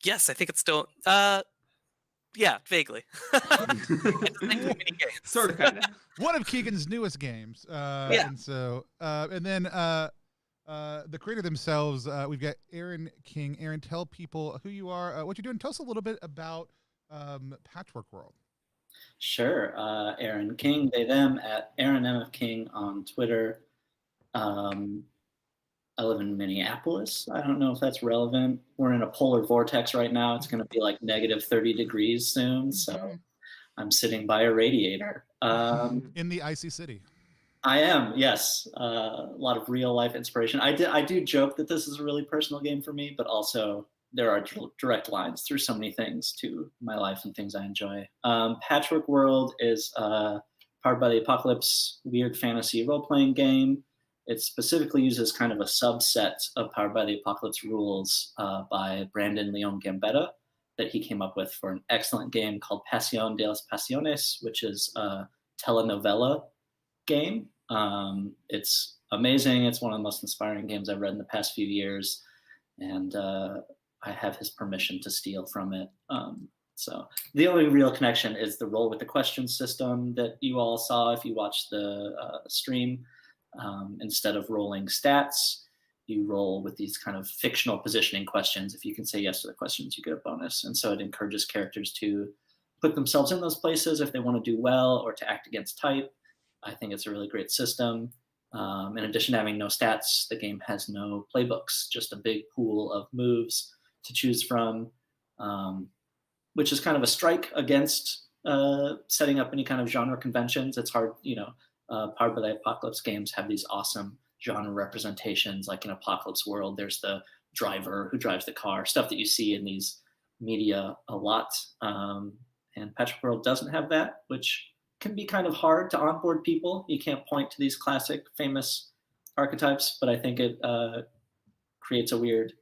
Yes, I think it's still, yeah, vaguely. It's like mini games. Sort of, kind of. One of Keegan's newest games. Yeah. And so, and then the creator themselves, we've got Aaron King. Aaron, tell people who you are, what you're doing. Tell us a little bit about Patchwork World. Sure. Aaron King, they, them, at Aaron MF King on Twitter. I live in Minneapolis. I don't know if that's relevant. We're in a polar vortex right now. It's going to be like negative 30 degrees soon. So I'm sitting by a radiator. In the icy city. I am, yes. A lot of real life inspiration. I do joke that this is a really personal game for me, but also there are direct lines through so many things to my life and things I enjoy. Patchwork World is powered by the Apocalypse weird fantasy role-playing game. It specifically uses kind of a subset of Powered by the Apocalypse rules by Brandon Leon Gambetta that he came up with for an excellent game called Pasión de las Pasiones, which is a telenovela game. It's amazing. It's one of the most inspiring games I've read in the past few years. And I have his permission to steal from it. So the only real connection is the roll with the question system that you all saw if you watched the stream. Instead of rolling stats, you roll with these kind of fictional positioning questions. If you can say yes to the questions, you get a bonus. And so it encourages characters to put themselves in those places if they want to do well or to act against type. I think it's a really great system. In addition to having no stats, the game has no playbooks, just a big pool of moves to choose from, which is kind of a strike against setting up any kind of genre conventions. It's hard, Powered by the Apocalypse games have these awesome genre representations. Like in Apocalypse World, there's the driver who drives the car, stuff that you see in these media a lot. And Patchwork World doesn't have that, which can be kind of hard to onboard people. You can't point to these classic famous archetypes, but I think it creates a weird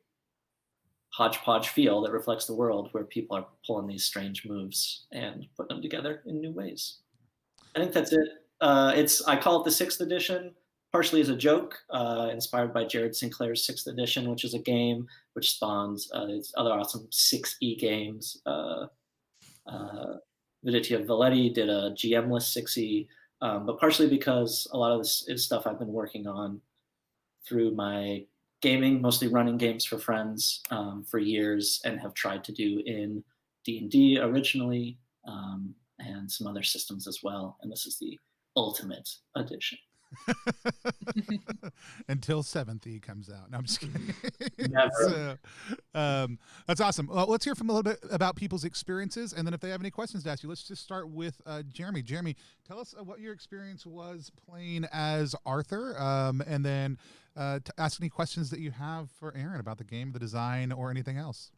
hodgepodge feel that reflects the world where people are pulling these strange moves and putting them together in new ways. I think that's it. I call it the 6th edition, partially as a joke, inspired by Jared Sinclair's 6th edition, which is a game which spawns these other awesome 6e games. PbtA Valetti did a GM-less 6e, but partially because a lot of this is stuff I've been working on through my gaming, mostly running games for friends for years, and have tried to do in D&D originally, and some other systems as well. And this is the ultimate edition. Until 7th E comes out. No, I'm just kidding. Never. So, that's awesome. Well, let's hear from a little bit about people's experiences, and then if they have any questions to ask you, let's just start with Jeremy. Jeremy, tell us what your experience was playing as Arthur, and then ask any questions that you have for Aaron about the game, the design, or anything else.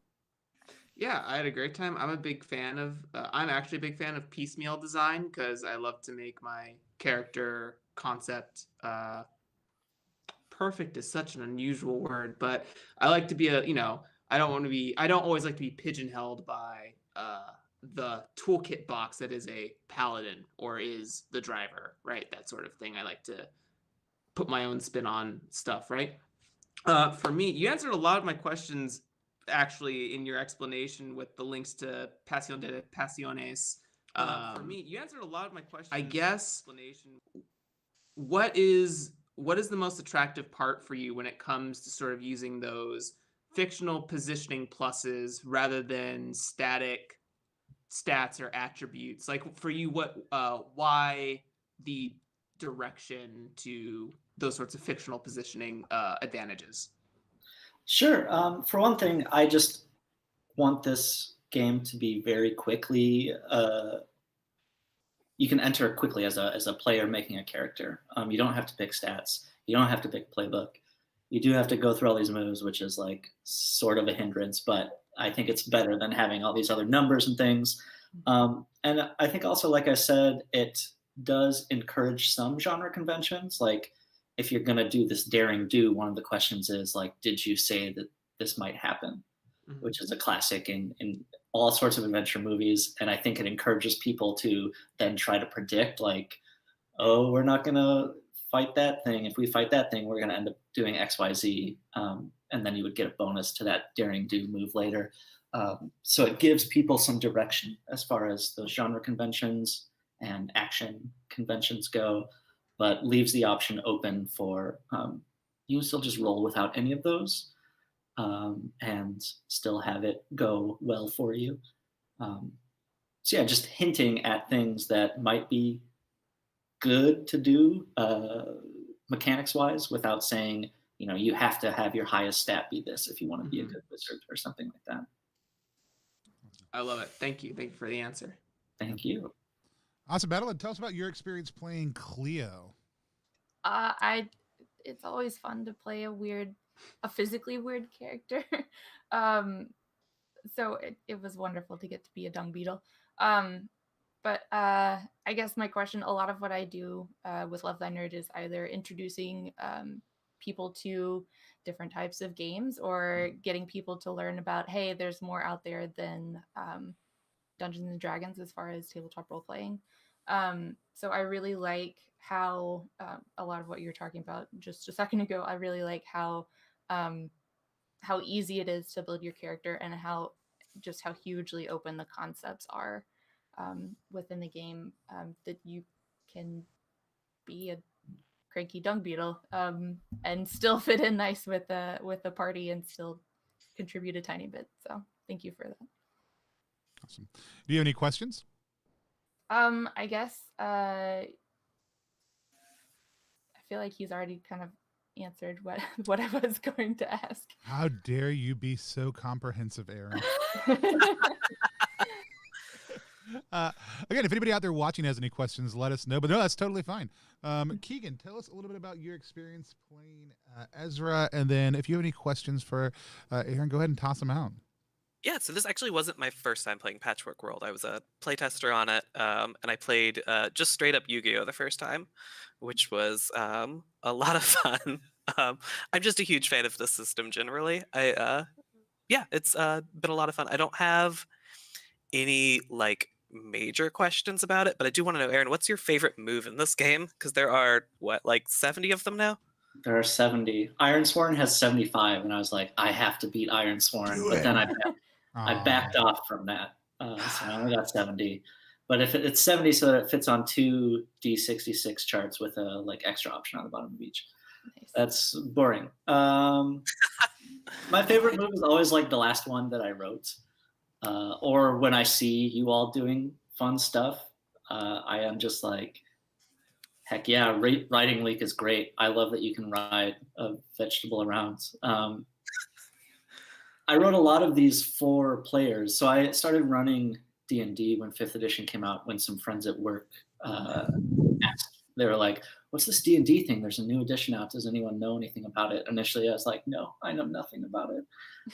Yeah, I had a great time. I'm actually a big fan of piecemeal design because I love to make my character concept perfect is such an unusual word, but I like to be I don't always like to be pigeonholed by the toolkit box that is a paladin or is the driver, right? That sort of thing. I like to put my own spin on stuff, right? For me, you answered a lot of my questions actually in your explanation with the links to Pasión de Pasiones. For me, you answered a lot of my questions. I guess what is the most attractive part for you when it comes to sort of using those fictional positioning pluses rather than static stats or attributes? Like for you, why the direction to those sorts of fictional positioning advantages? Sure. For one thing, I just want this game to be very quickly. You can enter quickly as a player making a character. You don't have to pick stats. You don't have to pick playbook. You do have to go through all these moves, which is like sort of a hindrance, but I think it's better than having all these other numbers and things. And I think also, like I said, it does encourage some genre conventions. Like if you're going to do this daring do, one of the questions is like, did you say that this might happen? which is a classic in all sorts of adventure movies. And I think it encourages people to then try to predict, like, oh, we're not going to fight that thing. If we fight that thing, we're going to end up doing X, Y, Z. And then you would get a bonus to that daring do move later. So it gives people some direction as far as those genre conventions and action conventions go, but leaves the option open for you can still just roll without any of those and still have it go well for you. So yeah, just hinting at things that might be good to do mechanics wise without saying, you know, you have to have your highest stat be this if you want to be a good wizard or something like that. I love it. Thank you. Thank you for the answer. Thank you. Awesome. Madeline, tell us about your experience playing Cleo. It's always fun to play a physically weird character. So it was wonderful to get to be a dung beetle. But I guess my question, a lot of what I do with Love Thy Nerd is either introducing people to different types of games or getting people to learn about, hey, there's more out there than Dungeons and Dragons as far as tabletop role playing. So I really like how a lot of what you're talking about just a second ago, I really like how easy it is to build your character and how hugely open the concepts are within the game, that you can be a cranky dung beetle and still fit in nice with the party and still contribute a tiny bit. So thank you for that. Awesome. Do you have any questions? I guess I feel like he's already kind of answered what I was going to ask. How dare you be so comprehensive, Aaron? Again, if anybody out there watching has any questions, let us know. But no, that's totally fine. Keegan, tell us a little bit about your experience playing Ezra, and then if you have any questions for Aaron, go ahead and toss them out. Yeah, so this actually wasn't my first time playing Patchwork World. I was a playtester on it, and I played just straight up Yu-Gi-Oh! The first time, which was a lot of fun. I'm just a huge fan of the system generally. It's been a lot of fun. I don't have any like major questions about it, but I do want to know, Aaron, what's your favorite move in this game? Because there are like 70 of them now? There are 70. Ironsworn has 75, and I was like, I have to beat Ironsworn. But then I backed off from that. So I only got 70. But if it's 70 so that it fits on 2 D66 charts with a like extra option on the bottom of each. Nice. That's boring. My favorite move is always like the last one that I wrote. Or when I see you all doing fun stuff, I am just like, heck yeah, riding leak is great. I love that you can ride a vegetable around. I wrote a lot of these for players. So I started running D&D when 5th edition came out, when some friends at work asked. They were like, what's this D&D thing? There's a new edition out. Does anyone know anything about it? Initially, I was like, no, I know nothing about it.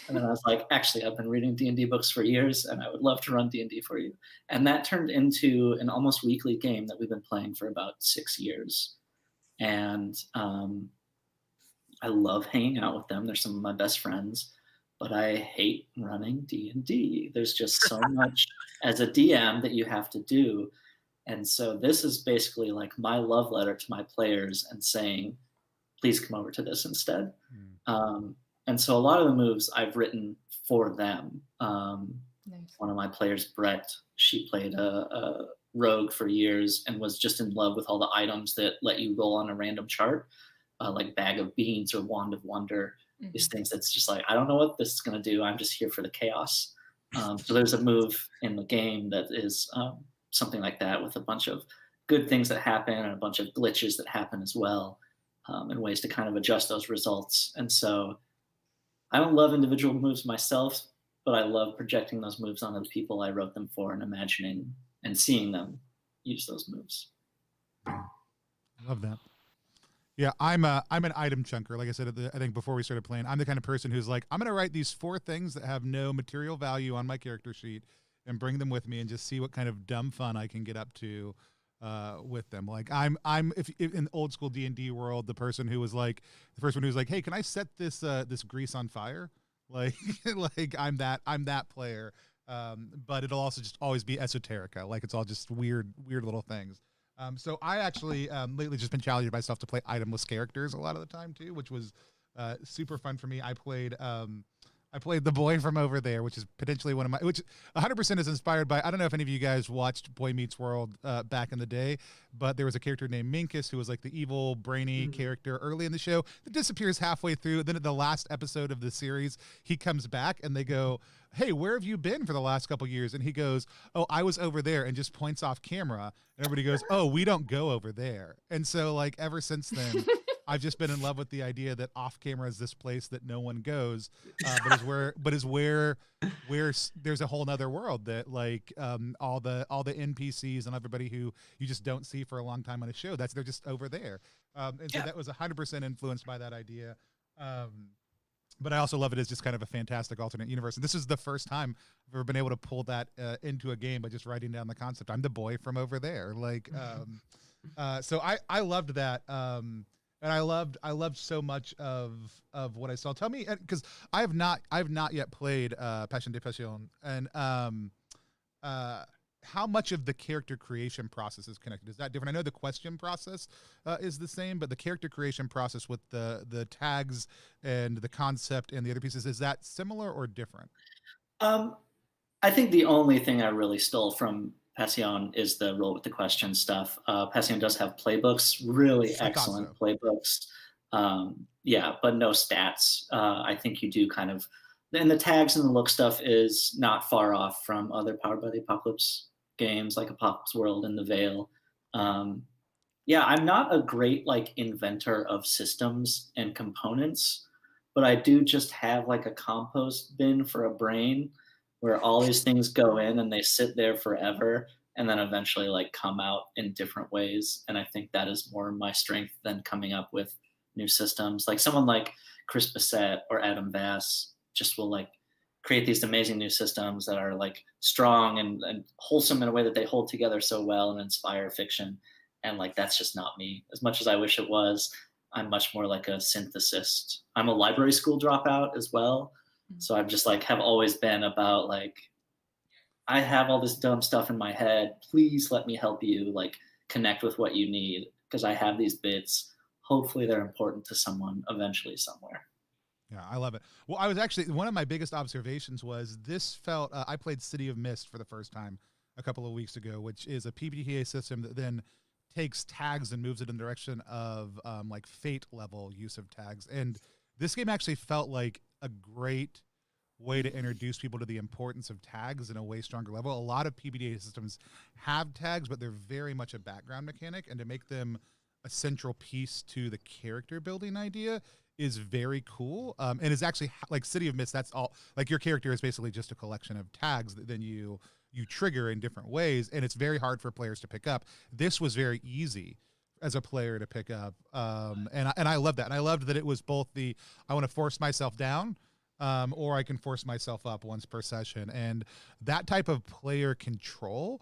And then I was like, actually, I've been reading D&D books for years, and I would love to run D&D for you. And that turned into an almost weekly game that we've been playing for about 6 years. And I love hanging out with them. They're some of my best friends. But I hate running D&D. There's just so much as a DM that you have to do. And so this is basically like my love letter to my players and saying, please come over to this instead. And so a lot of the moves I've written for them. Nice. One of my players, Brett, she played a rogue for years and was just in love with all the items that let you roll on a random chart, like Bag of Beans or Wand of Wonder. Mm-hmm. These things that's just like, I don't know what this is going to do. I'm just here for the chaos. So there's a move in the game that is something like that, with a bunch of good things that happen and a bunch of glitches that happen as well, and ways to kind of adjust those results. And so I don't love individual moves myself, but I love projecting those moves onto the people I wrote them for and imagining and seeing them use those moves. I love that. Yeah, I'm an item chunker. Like I said, I think before we started playing, I'm the kind of person who's like, I'm going to write these 4 things that have no material value on my character sheet and bring them with me and just see what kind of dumb fun I can get up to with them. Like I'm if in old school D&D world, the person who was like the first one who was like, hey, can I set this this grease on fire? like like I'm that player. But it'll also just always be esoterica, like it's all just weird little things. So I actually lately just been challenging myself to play itemless characters a lot of the time too, which was super fun for me. I played the boy from over there, which is potentially one of my, which 100% is inspired by, I don't know if any of you guys watched Boy Meets World back in the day, but there was a character named Minkus who was like the evil, brainy character early in the show that disappears halfway through. Then at the last episode of the series, he comes back and they go, hey, where have you been for the last couple years? And he goes, oh, I was over there, and just points off camera. And everybody goes, oh, we don't go over there. And so like ever since then, I've just been in love with the idea that off camera is this place that no one goes, but is where there's a whole nother world that like all the NPCs and everybody who you just don't see for a long time on a show. They're just over there, and so that was 100% influenced by that idea. But I also love it as just kind of a fantastic alternate universe. And this is the first time I've ever been able to pull that into a game by just writing down the concept. I'm the boy from over there. Like, so I loved that. And I loved so much of what I saw. Tell me, because I've not yet played Passion de Passion, and how much of the character creation process is connected? Is that different? I know the question process is the same, but the character creation process with the tags and the concept and the other pieces, is that similar or different? I think the only thing I really stole from Passion is the roll with the question stuff. Passion does have playbooks, really excellent playbooks. Yeah, but no stats. I think you do kind of, and the tags and the look stuff is not far off from other Powered by the Apocalypse games like Apocalypse World and The Veil. Yeah, I'm not a great like inventor of systems and components, but I do just have like a compost bin for a brain where all these things go in and they sit there forever and then eventually like come out in different ways. And I think that is more my strength than coming up with new systems. Like someone like Chris Bissett or Adam Vass just will like create these amazing new systems that are like strong and wholesome in a way that they hold together so well and inspire fiction. And like, that's just not me. As much as I wish it was, I'm much more like a synthesist. I'm a library school dropout as well. So I've just like have always been about like, I have all this dumb stuff in my head. Please let me help you like connect with what you need because I have these bits. Hopefully they're important to someone eventually somewhere. Yeah, I love it. Well, I was actually, one of my biggest observations was this felt, I played City of Mist for the first time a couple of weeks ago, which is a PbtA system that then takes tags and moves it in the direction of like fate level use of tags. And this game actually felt like a great way to introduce people to the importance of tags in a way stronger level. A lot of PbtA systems have tags, but they're very much a background mechanic, and to make them a central piece to the character building idea is very cool. And it's actually like City of Mist, that's all, like your character is basically just a collection of tags that then you trigger in different ways, and it's very hard for players to pick up. This was very easy as a player to pick up, and I love that. And I loved that it was both the I want to force myself down, or I can force myself up once per session, and that type of player control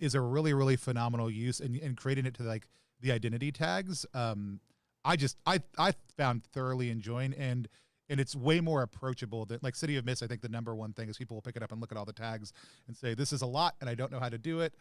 is a really, really phenomenal use, and creating it to like the identity tags. I found thoroughly enjoying, and it's way more approachable than like City of Mist. I think the number one thing is people will pick it up and look at all the tags and say, this is a lot and I don't know how to do it.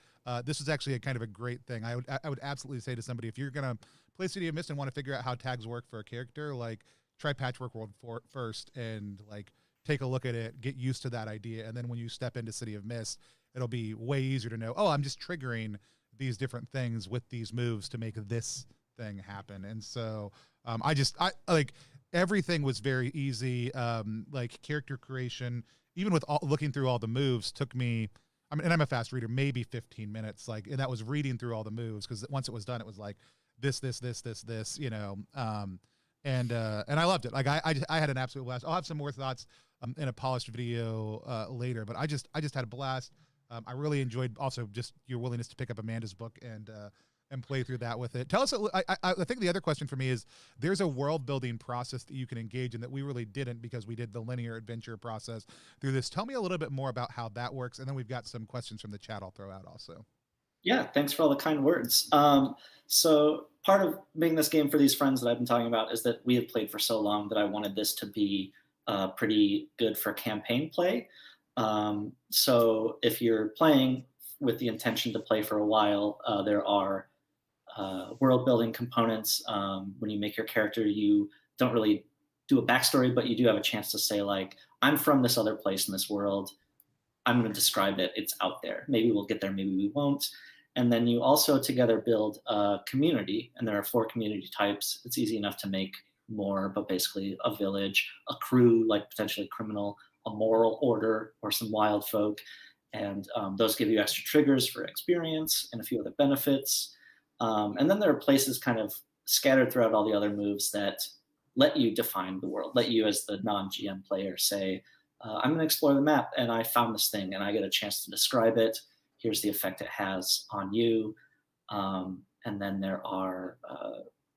This is actually a kind of a great thing. I would absolutely say to somebody, if you're going to play City of Mist and want to figure out how tags work for a character, like try Patchwork World first and like take a look at it, get used to that idea. And then when you step into City of Mist, it'll be way easier to know, oh, I'm just triggering these different things with these moves to make this thing happen. And so I like everything was very easy. Like character creation, even with looking through all the moves, took me, I mean, and I'm a fast reader, maybe 15 minutes. Like, and that was reading through all the moves, because once it was done, it was like this, you know. And I loved it. Like I had an absolute blast. I'll have some more thoughts in a polished video later, but I just had a blast. I really enjoyed also just your willingness to pick up Amanda's book and play through that with it. Tell us, I think the other question for me is, there's a world building process that you can engage in that we really didn't, because we did the linear adventure process through this. Tell me a little bit more about how that works, and then we've got some questions from the chat I'll throw out also. Yeah, thanks for all the kind words. So part of making this game for these friends that I've been talking about is that we have played for so long that I wanted this to be pretty good for campaign play. So if you're playing with the intention to play for a while, there are world building components. When you make your character, you don't really do a backstory, but you do have a chance to say, like, I'm from this other place in this world. I'm going to describe it. It's out there. Maybe we'll get there, maybe we won't. And then you also together build a community, and there are 4 community types. It's easy enough to make more, but basically a village, a crew, like potentially criminal, a moral order, or some wild folk. And those give you extra triggers for experience and a few other benefits. And then there are places kind of scattered throughout all the other moves that let you define the world, let you as the non-GM player say, I'm going to explore the map and I found this thing and I get a chance to describe it. Here's the effect it has on you. And then there are,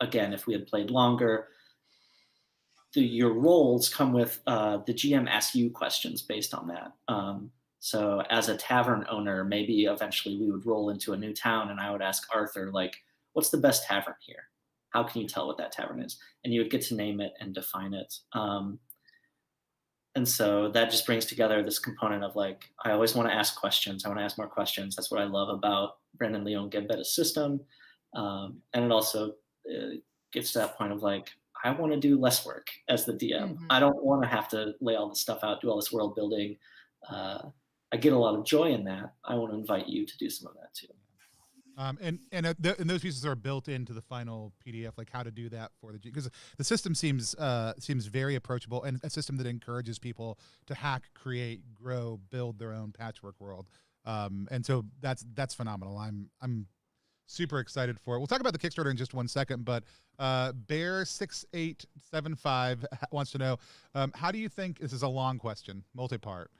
again, if we had played longer, your roles come with the GM asks you questions based on that. So as a tavern owner, maybe eventually we would roll into a new town and I would ask Arthur, like, what's the best tavern here? How can you tell what that tavern is? And you would get to name it and define it. And so that just brings together this component of, like, I always want to ask questions. I want to ask more questions. That's what I love about Brendan Leon Gambetta system. And it also gets to that point of, like, I want to do less work as the DM. I don't want to have to lay all this stuff out, do all this world building. I get a lot of joy in that. I want to invite you to do some of that too. And those pieces are built into the final PDF, like how to do that for the because the system seems very approachable and a system that encourages people to hack, create, grow, build their own patchwork world. And so that's phenomenal. I'm super excited for it. We'll talk about the Kickstarter in just 1 second, but Bear6875 wants to know, how do you think, this is a long question, multi-part,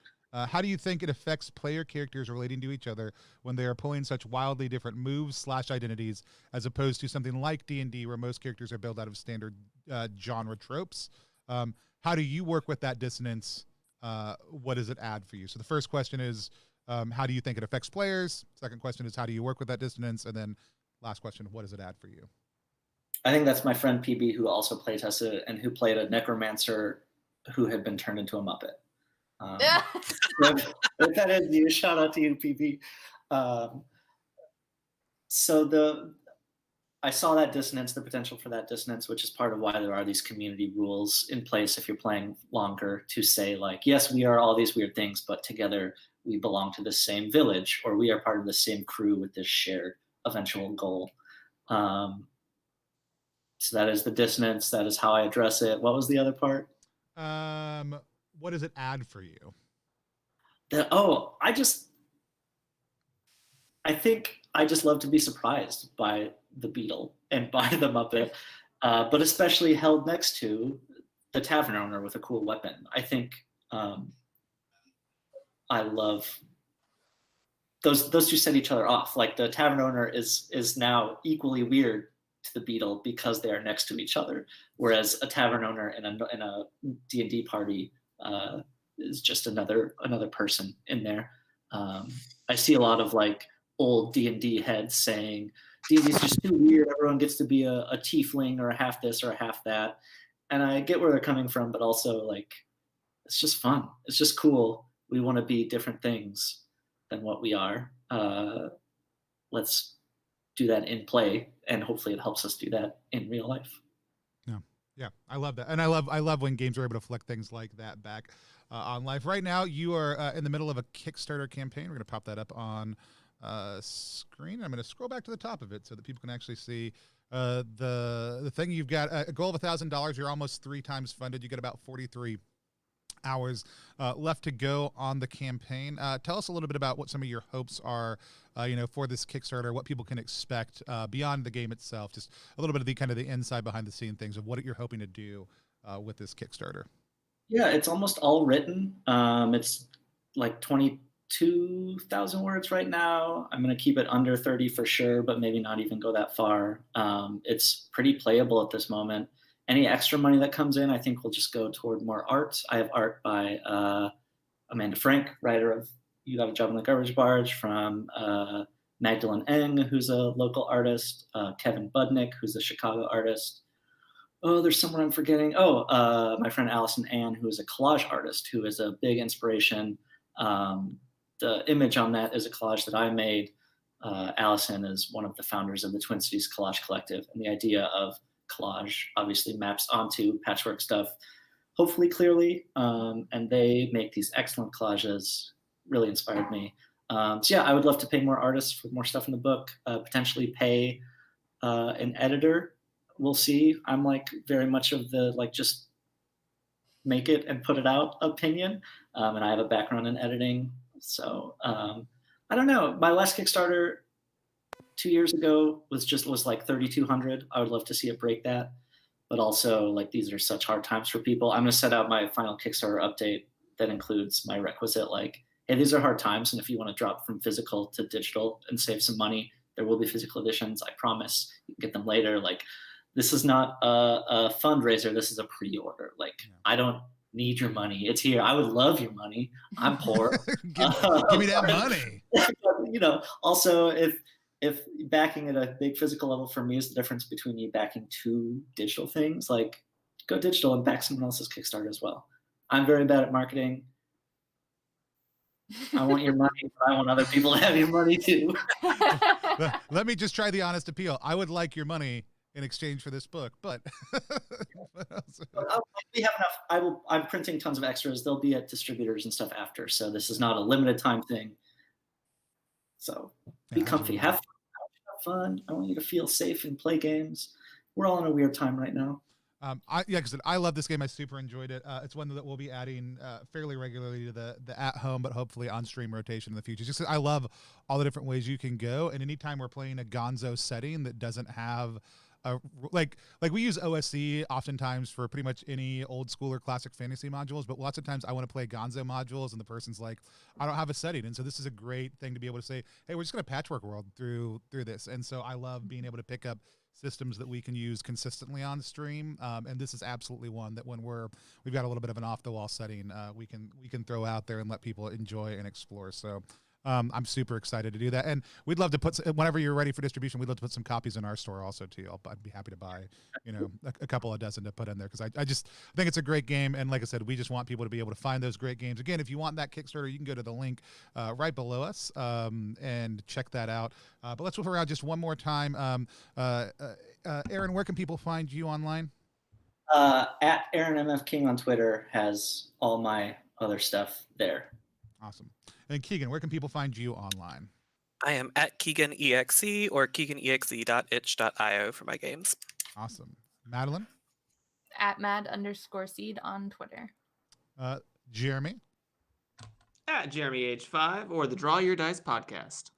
how do you think it affects player characters relating to each other when they are pulling such wildly different moves / identities as opposed to something like D&D where most characters are built out of standard genre tropes? How do you work with that dissonance? What does it add for you? So the first question is, how do you think it affects players? Second question is, how do you work with that dissonance? And then last question, what does it add for you? I think that's my friend PB, who also playtested and who played a necromancer who had been turned into a Muppet. If that is you, shout out to you, PB. I saw that dissonance, the potential for that dissonance, which is part of why there are these community rules in place if you're playing longer to say, like, yes, we are all these weird things, but together we belong to the same village, or we are part of the same crew with this shared eventual goal. So that is the dissonance. That is how I address it. What was the other part? What does it add for you? I think I just love to be surprised by the Beetle and by the Muppet, but especially held next to the tavern owner with a cool weapon. I think I love those two set each other off. Like, the tavern owner is now equally weird to the Beetle because they are next to each other, whereas a tavern owner in a D&D party is just another person in there. I see a lot of, like, old D&D heads saying D&D's just too weird, everyone gets to be a tiefling or a half this or a half that, and I get where they're coming from, but also, like, it's just fun, it's just cool. We want to be different things than what we are. Let's do that in play, and hopefully it helps us do that in real life. Yeah, I love that, and I love when games are able to flex things like that back on life. Right now, you are in the middle of a Kickstarter campaign. We're going to pop that up on screen. I'm going to scroll back to the top of it so that people can actually see the thing. You've got a goal of $1,000. You're almost 3 times funded. You got about 43 hours left to go on the campaign. Tell us a little bit about what some of your hopes are, for this Kickstarter, what people can expect beyond the game itself, just a little bit of the inside behind the scene things of what you're hoping to do with this Kickstarter. Yeah, it's almost all written. It's like 22,000 words right now. I'm going to keep it under 30 for sure, but maybe not even go that far. It's pretty playable at this moment. Any extra money that comes in, I think, will just go toward more art. I have art by Amanda Frank, writer of You Got a Job in the Garbage Barge, from Magdalene Eng, who's a local artist, Kevin Budnick, who's a Chicago artist. Oh, there's someone I'm forgetting. Oh, my friend Allison Ann, who is a collage artist, who is a big inspiration. The image on that is a collage that I made. Allison is one of the founders of the Twin Cities Collage Collective, and the idea of collage obviously maps onto patchwork stuff, hopefully clearly. And they make these excellent collages, really inspired me. So yeah, I would love to pay more artists for more stuff in the book, potentially pay an editor. We'll see. I'm like very much of the like just make it and put it out opinion. And I have a background in editing. So I don't know. My last Kickstarter 2 years ago was like 3,200. I would love to see it break that. But also, like, these are such hard times for people. I'm going to set out my final Kickstarter update that includes my requisite, like, hey, these are hard times. And if you want to drop from physical to digital and save some money, there will be physical editions. I promise. You can get them later. Like, this is not a fundraiser. This is a pre-order. Like, I don't need your money. It's here. I would love your money. I'm poor. give me that money. You know, also, if backing at a big physical level for me is the difference between you backing two digital things, like go digital and back someone else's Kickstarter as well. I'm very bad at marketing. I want your money, but I want other people to have your money too. Let me just try the honest appeal. I would like your money in exchange for this book, but we have enough. I'm printing tons of extras. They'll be at distributors and stuff after. So this is not a limited time thing. So be comfy, have fun. I want you to feel safe and play games. We're all in a weird time right now. Because I love this game. I super enjoyed it. It's one that we'll be adding fairly regularly to the at home, but hopefully on stream rotation in the future. Just 'cause I love all the different ways you can go, and anytime we're playing a Gonzo setting that doesn't have like we use OSC oftentimes for pretty much any old school or classic fantasy modules, but lots of times I want to play Gonzo modules and the person's like, I don't have a setting. And so this is a great thing to be able to say, hey, we're just going to patchwork world through this. And so I love being able to pick up systems that we can use consistently on stream. And this is absolutely one that when we've got a little bit of an off the wall setting, we can throw out there and let people enjoy and explore. So I'm super excited to do that, and we'd love to put whenever you're ready for distribution. We'd love to put some copies in our store also too. I'd be happy to buy, a couple of dozen to put in there because I think it's a great game, and like I said, we just want people to be able to find those great games. Again, if you want that Kickstarter, you can go to the link right below us and check that out. But let's move around just one more time. Aaron, where can people find you online? At Aaron MF King on Twitter has all my other stuff there. Awesome. And Keegan, where can people find you online? I am at KeeganEXE or KeeganEXE.itch.io for my games. Awesome. Madeline? At Mad_seed on Twitter. Jeremy? At Jeremy H5 or the Draw Your Dice podcast.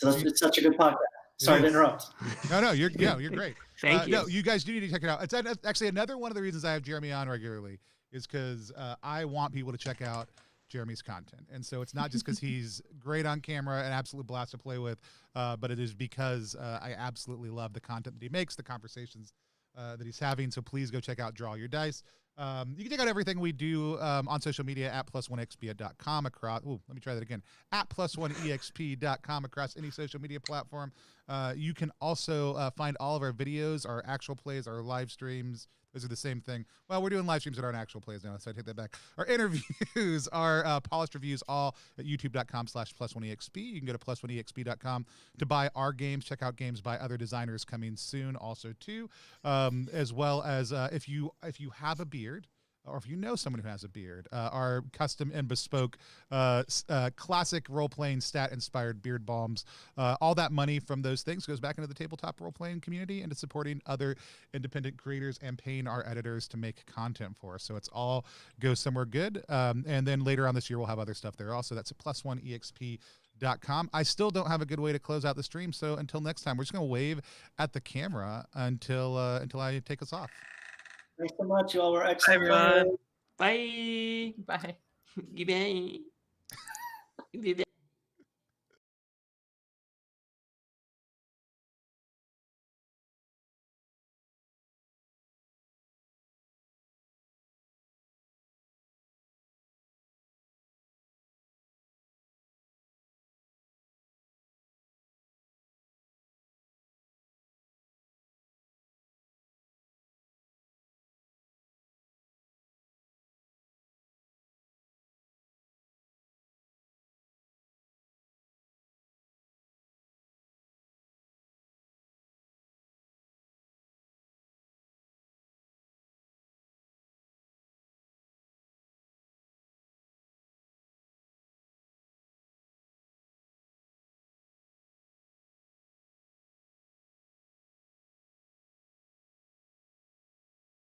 It's such a good podcast. Sorry to interrupt. No, you're great. Thank you. No, you guys do need to check it out. It's actually another one of the reasons I have Jeremy on regularly is because I want people to check out Jeremy's content. And so it's not just because he's great on camera and absolute blast to play with, but it is because I absolutely love the content that he makes, the conversations that he's having. So please go check out Draw Your Dice. You can check out everything we do on social media at +1exp.com across. Let me try that again. At +1exp.com across any social media platform. You can also find all of our videos, our actual plays, our live streams. Those are the same thing. Well, we're doing live streams that aren't actual plays now, so I take that back. Our interviews, our polished reviews, all at youtube.com/+1exp. You can go to +1exp.com to buy our games, check out games by other designers coming soon also too, as well as if you have a beard, or if you know someone who has a beard, our custom and bespoke classic role-playing stat-inspired beard balms. All that money from those things goes back into the tabletop role-playing community and to supporting other independent creators and paying our editors to make content for us. So it's all goes somewhere good. And then later on this year, we'll have other stuff there also. That's at +1exp.com. I still don't have a good way to close out the stream. So until next time, we're just going to wave at the camera until I take us off. Thanks so much. You all were excellent. Bye, everyone. Bye. Bye. Bye.